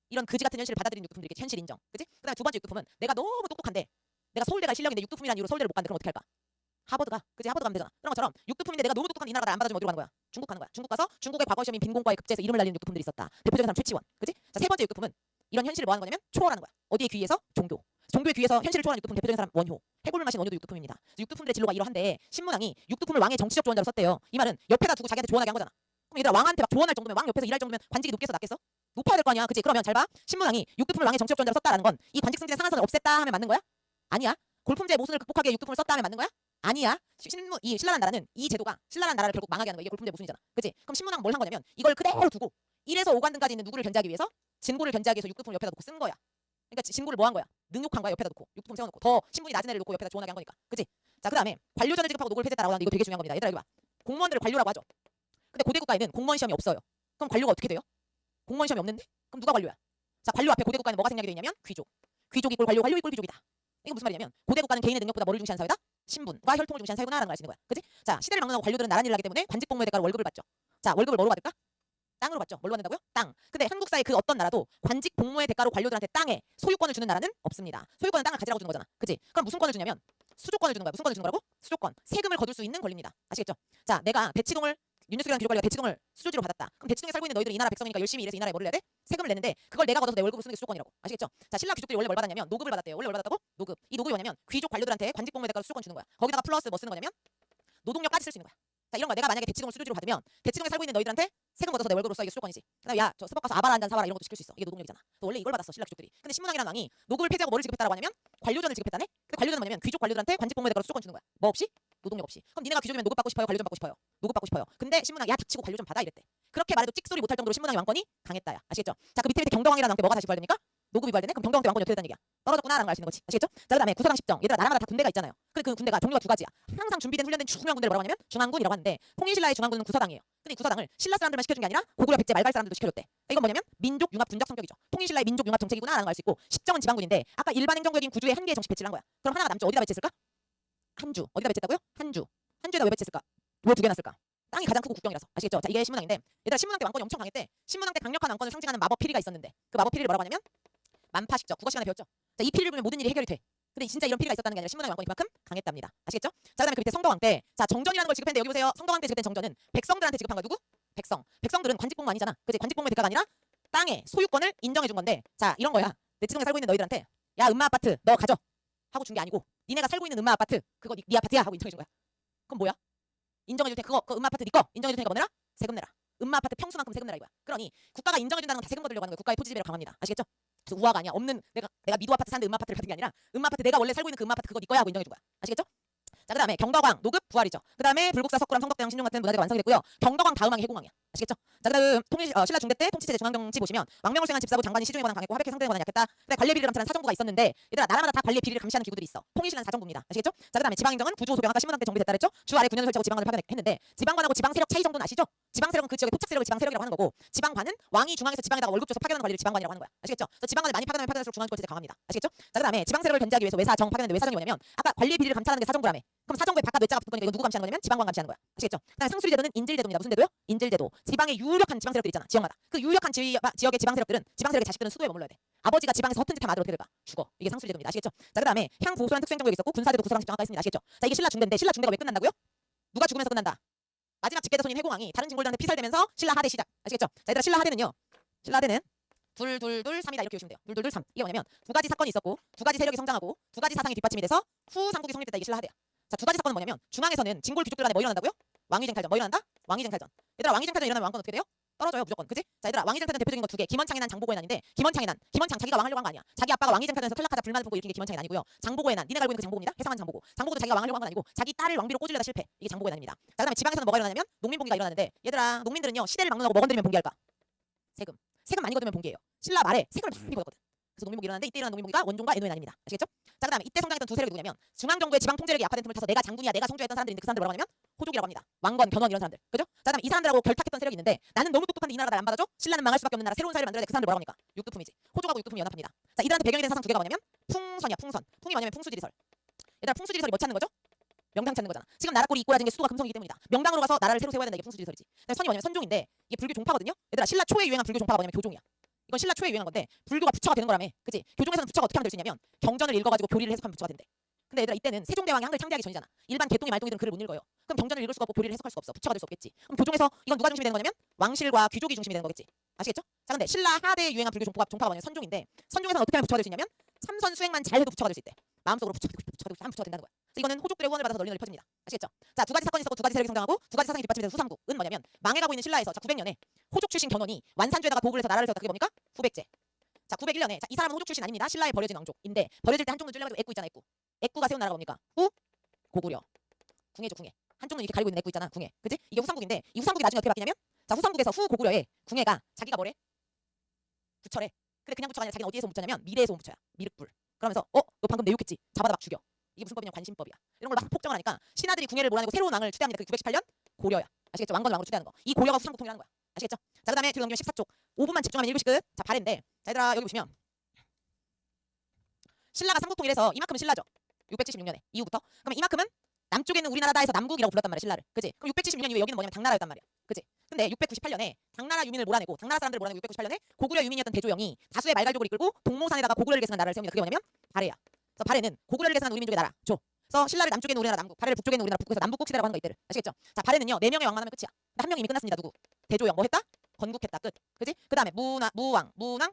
이런 그지 같은 현실을 받아들이는 육두품들이 현실 인정. 그지? 그다음에 두 번째 육두품은 내가 너무 똑똑한데 내가 서울대가 실력인데 육두품이라는 이유로 서울대를 못 간대. 그럼 어떻게 할까? 하버드가. 그지? 하버드 가면 되잖아. 그런 것처럼 육두품인데 내가 너무 똑똑한 이 나라가 날 안 받아주면 어디로 가는 거야? 중국 가는 거야. 중국 가서 중국의 과거 시험인 빈공과의 급제에서 이름을 날리는 육두품들이 있었다. 대표적인 사람 최치원. 그지? 자, 세 번째 육두품은 이런 현실을 뭐 하는 거냐면 초월하는 거야. 어디에 귀의해서? 종교. 종교에 귀의해서 현실을 초월하는 육두품 대표적인 사람 원효. 해골물 마신 원효도 육두품입니다. 육두품들의 진로가 이러한데 신문왕이 육두품을 왕의 정치적 조언자로 썼대요. 이 말은 옆에다 두고 자기한테 조언하게 한 거잖아. 그럼 얘들아 왕한테 막 조언할 정도면 왕 옆에서 일할 정도면 관직이 높겠어 낮겠어? 높아야 될 거 아니야. 그지? 그러면 잘 봐. 신문왕이 육두품을 왕의 정치적 조언자로 썼다라는 건 이 관직승진의 상한선을 없앴다 하면 맞는 거야? 아니야. 골품제의 모순을 극복하기 위해 육두품을 썼다 하면 맞는 거야? 아니야. 이 신라라는 나라는 이 제도가 신라라는 나라를 결국 망하게 하는 거야. 이게 골품제 모순이잖아. 그치? 그럼 신문왕 뭘 한 거냐면 이걸 그대로 두고 1에서 5관등까지 있는 누구를 견제하기 위해서 진골을 견제하기 위해서 육두품을 옆에다 놓고 쓴 거야. 그러니까 진골을 뭐 한 거야? 능욕한 거야. 옆에다 놓고 육두품 세워놓고 더 신분이 낮은 애를 놓고 옆에다 조언하게 한 거니까. 그치? 자 그 다음에 관료전을 지급하고 노골을 폐지했다라고 하는데 이거 되게 중요한 겁니다. 얘들아 여기 봐. 공무원들을 관료라고 하죠. 근데 고대 국가에는 공무원 시험이 없어요. 그럼 관료가 어떻게 돼요? 공무원 시험이 없는데? 그럼 누가 관료야? 자 관료 앞에 고대 국가에는 뭐가 생략이 되어 있냐면 귀족. 귀족 이꼴 관료 이꼴 귀족이다. 이거 무슨 말이냐면 고대 국가는 개인의 능력보다 뭐를 중시하는 사회다? 신분과 혈통을 중시하는 사회구나라는 걸 알 수 있는 거야. 그치? 자 시대를 막론하고 관료들은 나란 일을 하기 때문에 관직 복무의 대가로 월급을 받죠. 자 월급을 뭐로 받을까? 땅으로 받죠. 뭘로 받는다고요? 땅. 근데 한국사의 그 어떤 나라도 관직 복무의 대가로 관료들한테 땅에 소유권을 주는 나라는 없습니다. 소유권은 땅을 가지라고 주는 거잖아. 그치? 그럼 무슨 권을 주냐면 수조권을 주는 거야. 무슨 권을 주는 거라고? 수조권. 세금을 거둘 수 있는 권리입니다. 아시겠죠? 자 내가 대치동을 윤유숙이라는 기록관리가 대치동을 수조지로 받았다. 그럼 대치동에 살고 있는 너희들은 이 나라 백성이니까 열심히 일해서 이 나라에 뭐를 내야 돼? 세금을 내는데 그걸 내가 걷어서 내 월급으로 쓰는 게 수조권이라고. 아시겠죠? 자 신라 귀족들이 원래 뭘 받았냐면 노급을 받았대요. 원래 뭘 받았다고? 노급. 이 노급이 뭐냐면 귀족 관료들한테 관직 복무의 대가로 수조권 주는 거야. 거기다가 플러스 뭐 쓰는 거냐면 노동력까지 쓸 수 있는 거야. 자 이런 거 내가 만약에 대치동을 수조지로 받으면 대치동에 살고 있는 너희들한테 세금 걷어서 내 월급으로 써. 이게 수조권이지. 그다음에 야저 스벅 가서 아바라 한잔 사와라 이런 것도 시킬 수 있어. 이게 노동력이잖아. 또 원래 이걸 받았어 신라 귀족들이. 근데 신문왕이라는 왕이 노급을 폐지하고 뭐를 지급했다라고 하냐면 관료전을 지급했다네. 근데 관료전은 뭐냐면 귀족 관료들한테 관직 복무의 대가로 수조권 주는 거야. 뭐 없이? 노동력 없이. 그럼 니네가 귀족이면 노급 받고 싶어요? 관료전 받고 싶어요? 노급 받고 싶어요. 근데 신문왕이 야 닥치고 관료전 받아 이랬대. 그렇게 말해도 찍소리 못할 정도로 신문왕의 왕권이 강했다야. 아시겠죠? 자 그 밑에 경덕왕이라는 왕께 뭐가 다시 부활됩니까? 노급이 부활되네? 그럼 경덕왕 때 왕권이 어떻게 됐다는 얘기야? 떨어졌구나라는 걸 알 수 있는 거지. 아시겠죠? 자 그다음에 구서당 10정. 얘들아 나라마다 다 군대가 있잖아요. 근데 그 군대가 종류가 두 가지야. 항상 준비된 훈련된 중요한 군대를 뭐라고 하냐면 중앙군이라고 하는데 통일신라의 중앙군은 구서당이에요. 근데 이 구서당을 신라 사람들만 시켜준 게 아니라 고구려 백제 말갈 사람들도 시켜줬대. 이건 뭐냐면 민족 융합 군적 성격이죠. 통일신라의 민족 융합 정책이구나라는 걸 알 수 있고 10정은 지방군인데 아까 일반 행정구역인 구주에 한 개의 정식 배치를 한 거야. 그럼 하나가 남죠. 어디다 배치했을까? 한주. 어디다 배치했다고요? 한주. 한주에다 왜 배치했을까? 왜 두 개나 쓸까? 땅이 가장 크고 국경이라서. 아시겠죠? 자 이게 신문왕인데 얘들아 신문왕 때 왕권이 엄청 강했대. 신문왕 때 강력한 왕권을 상징하는 마법 피리가 있었는데 그 마법 피리를 뭐라고 하냐면 만파식적. 국어 시간에 배웠죠? 자 이 피리를 보면 모든 일이 해결이 돼. 근데 진짜 이런 피리가 있었다는 게 아니라 신문왕의 왕권이 그만큼 강했답니다. 아시겠죠? 자, 그다음에 그 밑에 성덕왕 때, 자, 정전이라는 걸 지급했는데 여기 보세요. 성덕왕 때 지급된 정전은 백성들한테 지급한 거야. 누구? 백성. 백성들은 관직공무 아니잖아. 그지? 관직공무의 대가가 아니라 땅의 소유권을 인정해 준 건데, 자, 이런 거야. 내 지동에 살고 있는 너희들한테 야, 음마 아파트 너 가져 하고 준 게 아니고, 니네가 살고 있는 음마 아파트 그거 네 아파트야 하고 인정해 준 거야. 그럼 뭐야? 인정해 줄 테니까 그거 음마 아파트 네 거 인정해 줄 테니까 뭐 내라? 세금 내라. 음마 아파트 평수만큼 세금 내라 이거야. 그러니 국가가 인정해 준다는 건 다 세금 거두려고 하는 거야. 국가의 토지 지배를 강합니다. 아시겠죠? 그래서 우화가 아니야. 없는 내가 미도 아파트 사는데 음마 아파트를 받은 게 아니라 음마 아파트 내가 원래 살고 있는 그 음마 아파트 그거 네 거야 하고 인정해 준 거야. 아시겠죠? 자, 그다음에 경덕왕 노급 부활이죠. 그다음에 불국사 석굴암 성덕대왕 신중 같은 문화재가 완성이 됐고요. 경덕왕 다음왕이 해공왕이야. 아시겠죠? 자, 그다음 신라 중대 때 통치체제 중앙정치 보시면 왕명을 수행한 집사부 장관이 시중에 권한 강했고 하백회 상대에 권한 약했다. 근데 관례 비리를 감찰하는 사정부가 있었는데 얘들아 나라마다 다 관례 비리를 감시하는 기구들이 있어. 통일신라는 사정부입니다. 아시겠죠? 자, 그다음에 지방행정은 구조 소병 아까 신문학 때 정비됐다 그랬죠? 주 아래 군연을 설치하고 지방관을 파견했는데 지방관하고 지방 세력 차이 정도는 아시죠? 지방 세력은 그 지역의 토착 세력을 지방 세력이라고 하는 거고 지방관은 왕이 중앙에서 지방에다가 월급 줘서 파견하는 관리를 지방관이라고 하는 거야. 아시겠죠? 그래서 지방관을 많이 파견하면 파견할수록 중앙지권체제 강합니다. 아시겠죠? 자, 그다음에 지방 세력을 견제하기 위해서 외사정 파견했는데 외사정이 뭐냐면 아까 관례 비리를 감찰하는 게 사정부라며. 그럼 사정부에 바깥 외자가 붙은 거니까 이거 누구 감시하는 거냐면 지방관 감시하는 거야. 아시겠죠? 그다음에 상수리 제도는 인질제도입니다. 무슨 제도요? 인질제도. 지방의 유력한 지방 세력들 있잖아. 지역마다. 그 유력한 지역의 지방 세력들은 지방 세력의 자식들은 수도에 머물러야 돼. 아버지가 지방에서 허튼 짓 하면 아들 어떻게 될까? 죽어. 이게 상수리 제도입니다. 아시겠죠? 자, 그다음에 향 보호소라는 특수행정구역이 있었고 군사제도 구서랑 집정화가 있습니다. 아시겠죠? 자, 이게 신라 중대인데 신라 중대가 왜 끝난다고요? 누가 죽으면서 끝난다? 마지막 직계대손인 해공왕이 다른 진골들한테 피살되면서 신라 하대 시작. 아시겠죠? 자, 얘들아 신라 하대는요. 신라 하대는 둘둘둘 3이다 이렇게 보시면 돼요. 둘둘둘 3. 이게 뭐냐면 두 가지 사건이 있었고 두 가지 세력이 성장하고 두 가지 사상이 뒷받침이 돼서 후 삼국이 성립됐다. 이게 신라 하대야. 자, 두 가지 사건은 뭐냐면 중앙에서는 진골 귀족들 간에 뭐 일어난다고요? 왕위쟁 탈전. 뭐 일어난다? 왕위쟁 탈전. 얘들아 왕위쟁 탈전 일어나면 왕권 어떻게 돼요? 떨어져요 무조건. 그지? 자, 얘들아 왕위쟁 탈전 대표적인 거 두 개. 김원창의 난 장보고의 난인데 김원창의 난 자기가 왕하려고 한 거 아니야. 자기 아빠가 왕위쟁 탈전에서 탈락하자 불만을 품고 일으킨 게 김원창의 난이고요. 장보고의 난 니네가 알고 있는 그 장보고입니다. 해상한 장보고. 장보고도 자기가 왕하려고 한 건 아니고 자기 딸을 왕비로 꼬질려다 실패. 이게 장보고의 난입니다. 자, 그다음에 지방에서는 뭐가 일어나냐면 농민봉기가 일어나는데 얘들아 농민들은요 시대를 막론하고 뭐 건드리면 봉기할까? 세금 많이 걷으면 봉기예요. 신라 말에 세금을 많이 걷거든. 그래서 농민복이 일어나는데 이때 일어난 농민복이가 원종과 애노의 난입니다. 아시겠죠? 자, 그다음에 이때 성장했던 두 세력이 누구냐면 중앙정부의 지방 통제력이 약화된 틈을 타서 내가 장군이야 내가 성주했던 사람들인데 그 사람들 뭐라고 하냐면 호족이라고 합니다. 왕건, 견원 이런 사람들. 그죠? 자, 그다음에 이 사람들하고 결탁했던 세력이 있는데 나는 너무 똑똑한데 이 나라가 날 안 받아줘? 신라는 망할 수밖에 없는 나라 새로운 사회를 만들어야 돼. 그 사람들 뭐라고 합니까? 육두품이지. 호족하고 육두품이 연합합니다. 자, 이들한테 배경이 된 사상 두 개가 뭐냐면 풍선이야 풍선. 풍이 뭐냐면 풍수지리설. 얘들아 풍수지리설이 뭐 찾는 거죠? 명당 찾는 거잖아. 지금 나라 꼴이 이꼬라진 게 수도가 금성이기 때문이다. 명당으로 가서 나라를 새로 세워야 된다. 이게 풍수지리설이지. 선이 뭐냐면 선종인데 이게 불교 종파거든요. 얘들아 신라 초에 유행한 불교 종파가 뭐냐면 교종이야. 이건 신라 초에 유행한 건데 불교가 부처가 되는 거라며. 그치? 교종에서는 부처가 어떻게 하면 될 수 있냐면 경전을 읽어가지고 교리를 해석하면 부처가 된대. 근데 얘들아 이때는 세종대왕이 한글 창제하기 전이잖아. 일반 개똥이 말똥이들은 글을 못 읽어요. 그럼 경전을 읽을 수가 없고 교리를 해석할 수가 없어. 부처가 될 수 없겠지. 그럼 교종에서 이건 누가 중심이 되는 거냐면 왕실과 귀족이 중심이 되는 거겠지. 아시겠죠? 자, 근데 신라 하대에 유행한 불교 종파가 뭐냐면 선종인데 선종에서는 어떻게 하면 부처가 될 수 있냐면 삼선 수행만 잘 해도 부처가 될 수 있대. 마음속으로 부처가 되고 싶어, 부처가 되고 싶어 하면 부처가 된다는 거야. 그래서 이거는 호족들의 후원을 받아서 널리 널리 퍼집니다. 아시겠죠? 자, 두 가지 사건이 있었고 두 가지 세력이 성장하고 두 가지 사상이 뒷받침이 돼서 후삼국은 뭐냐면 망해가고 있는 신라에서 자 900년에 호족 출신 견훤이 완산주에다가 도구를 해서 나라를 세웠다. 그게 뭡니까? 후백제. 자, 901년에 자, 이 사람은 호족 출신 아닙니다. 신라에 버려진 왕족인데 버려질 때 한쪽 눈 찔려가지고 애꾸 있잖아. 애꾸가 세운 나라가 뭡니까? 고구려. 궁예죠 궁예. 한쪽 눈 이렇게 가리고 있는 애꾸 있잖아. 궁예. 그지? 이게 후삼국인데 이 후삼국이 나중에 어떻게 바뀌냐면 자 후삼국에서 후고구려에 궁예가 자기가 뭐래? 부처래. 근데 그냥 부처가 아니라 자기는 어디에서 온 부처냐면 미래에서 온 부처야. 미륵불. 그러면서 너 방금 내 욕했지? 잡아다 막 죽여. 이게 무슨 법이냐 관심법이야. 이런 걸 막 폭정을 하니까 신하들이 궁예를 몰아내고 새로운 왕을 추대합니다. 그게 918년 고려야. 아시겠죠? 왕건 왕으로 추대하는 거. 이 고려가 후삼국 통일하는 거야. 아시겠죠? 자, 그다음에 뒤로 넘기면 14쪽. 5분만 집중하면 1교시 끝. 자, 발해인데 자, 얘들아 여기 보시면 신라가 삼국통일해서 이만큼은 신라죠. 676년에 이후부터. 그럼 이만큼은 남쪽에는 우리나라다 해서 남국이라고 불렀단 말이야 신라를. 그지? 그럼 676년 이후에 여기는 뭐냐면 당나라였단 말이야. 그지? 근데 698년에 당나라 유민을 몰아내고 당나라 사람들을 몰아내고 698년에 고구려 유민이었던 대조영이 다수의 말갈족을 이끌고 동모산에다가 고구려를 계승한 나라를 세웁니다. 그게 뭐냐면 발해야. 그래서 발해는 고구려를 계승한 우리 민족의 나라. 줘. 그래서 신라를 남쪽에는 우리나라 남국, 발해를 북쪽에는 우리나라 북국에서 남북국 시대라고 하는 거 이때를. 아시겠죠? 자, 발해는요 4명의 왕만 하면 끝이야. 한 명이 이미 끝났습니다. 누구? 대조영. 뭐 했다? 건국했다. 끝. 그지? 그다음에 무왕,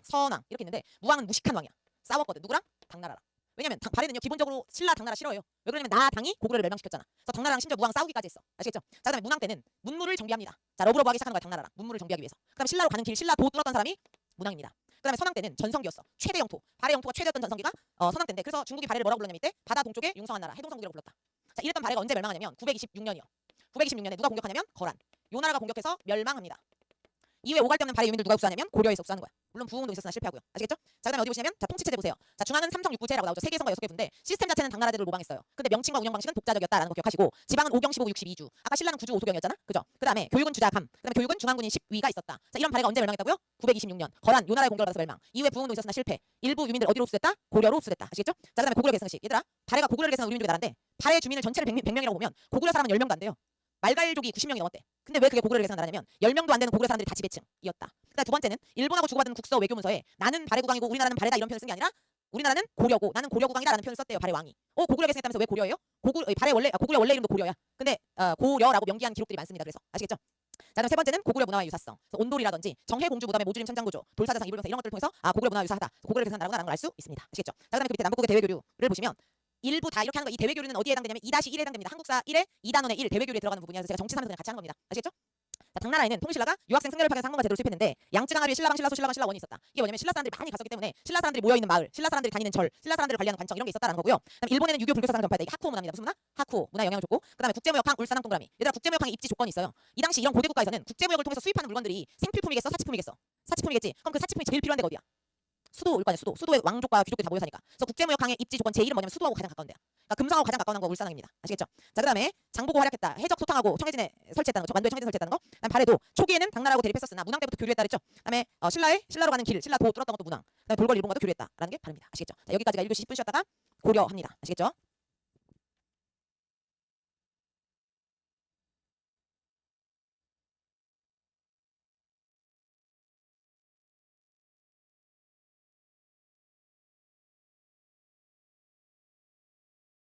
선왕 이렇게 있는데 무왕은 무식한 왕이야. 싸웠거든. 누구랑? 당나라랑. 왜냐면 발해는요 기본적으로 신라 당나라 싫어해요. 왜 그러냐면 나 당이 고구려를 멸망시켰잖아. 그래서 당나라랑 심지어 무왕 싸우기까지 했어. 아시겠죠? 자, 그다음에 문왕 때는 문무를 정비합니다. 자, 러브러브하기 시작하는 거야 당나라랑 문무를 정비하기 위해서. 그다음에 신라로 가는 길 신라 도 뚫었던 사람이 문왕입니다. 그다음에 선왕 때는 전성기였어. 최대 영토. 발해 영토가 최대였던 전성기가 선왕 때인데 그래서 중국이 발해를 뭐라고 불렀냐면 이때 바다 동쪽에 융성한 나라 해동성국이라고 불렀다. 자, 이랬던 발해가 언제 멸망하냐면 926년이요. 926년에 누가 공격하냐면 거란. 요 나라가 공격해서 멸망합니다. 이후에 오갈 데 없는 발해 유민들 누가 흡수하냐면 고려에서 흡수하는 거야. 물론 부흥도 있었으나 실패하고요. 아시겠죠? 자, 그다음에 어디 보시냐면 자 통치체제 보세요. 자, 중앙은 삼성육부제라고 나오죠. 세계 성과 6개 분데 시스템 자체는 당나라들을 모방했어요. 근데 명칭과 운영 방식은 독자적이었다라는 거 기억하시고 지방은 5경 15 62주. 아까 신라는 9주 5소경이었잖아. 그죠? 그다음에 교육은 주자감. 그다음에 교육은 중앙군인 10위가 있었다. 자, 이런 발해가 언제 멸망했다고요? 926년. 거란 요 나라의 공격을 받아서 멸망. 이후에 부흥도 있었으나 실패. 일부 유민들 어디로 흡수됐다? 고려로 흡수됐다. 아시겠죠? 자, 그다음에 고구려 계승식. 얘들아, 발해가 고구려를 계승한 우리 민족의 나라인데 발해 주민을 전체를 100명이라고 보면 고구려 사람은 10명도 안 돼요. 말갈족이 90명이 넘었대. 근데 왜 그게 고구려를 계승한 나라냐면 10명도 안 되는 고구려 사람들이 다 지배층이었다. 그다음 두 번째는 일본하고 주고받은 국서 외교문서에 나는 발해 국왕이고 우리나라는 발해다 이런 표현을 쓴 게 아니라 우리나라는 고려고 나는 고려국왕이다라는 표현을 썼대요. 발해 왕이. 고구려에 계승했다면서 왜 고려예요? 발해 원래 고구려 원래 이름도 고려야. 근데 고려라고 명기한 기록들이 많습니다. 그래서 아시겠죠? 자, 그럼 세 번째는 고구려 문화와 유사성. 그래서 온돌이라든지 정해공주 무덤의 모주림 천장구조, 돌사자상 이불명사 이런 것들을 통해서 고구려 문화와 유사하다. 고구려 계승한다라는 걸 알 수 있습니다. 아시겠죠? 자, 그다음에 그 밑에 남북국의 대외 교류를 보시면 일부 다 이렇게 하는 거. 이 대외 교류는 어디에 해당되냐면 2-1에 해당됩니다. 한국사 1에 2단원의 1 대외 교류에 들어가는 부분이라서 제가 정치사면서 그냥 같이 하는 겁니다. 아시겠죠? 자, 당나라에는 통일신라가 유학생 승려를 파견해서 항공과 제도를 수입했는데 양쯔강하류에 신라방, 신라소, 신라방, 신라원이 있었다. 이게 뭐냐면 신라 사람들이 많이 갔었기 때문에 신라 사람들이 모여 있는 마을, 신라 사람들이 다니는 절, 신라 사람들을 관리하는 관청 이런 게 있었다라는 거고요. 그다음에 일본에는 유교 불교 사상을 전파했다. 이게 하쿠오 문화입니다. 무슨 문화? 하쿠오 문화 영향을 줬고, 그다음에 국제무역항 울산항 동그라미. 얘들아 국제무역항의 입지 조건이 있어요. 이 당시 이런 고대 국가에서는 국제무역을 통해서 수입하는 물건들이 생필품이겠어, 사치품이겠어? 사치품이겠지. 그럼 그 사치품이 제일 필요한 데가 어디야? 수도일 거 아니야, 수도. 수도에 왕족과 귀족들이 다 모여 사니까. 그래서 국제무역항의 입지 조건 제1은 뭐냐면 수도하고 가장 가까운 데야. 그러니까 금성하고 가장 가까운 거 울산항입니다. 아시겠죠? 자, 그다음에 장보고 활약했다. 해적 소탕하고 청해진에 설치했다는 거. 만두에 청해진 설치했다는 거. 그다음 발해도 초기에는 당나라하고 대립했었으나 문왕 때부터 교류했다 그랬죠. 그다음에 신라로 가는 길, 신라 도 뚫었던 것도 문왕. 그다음에 돌궐 일본과도 교류했다라는 게 발입니다. 아시겠죠? 자, 여기까지가 1교시 10분 쉬었다가 고려합니다. 아시겠죠?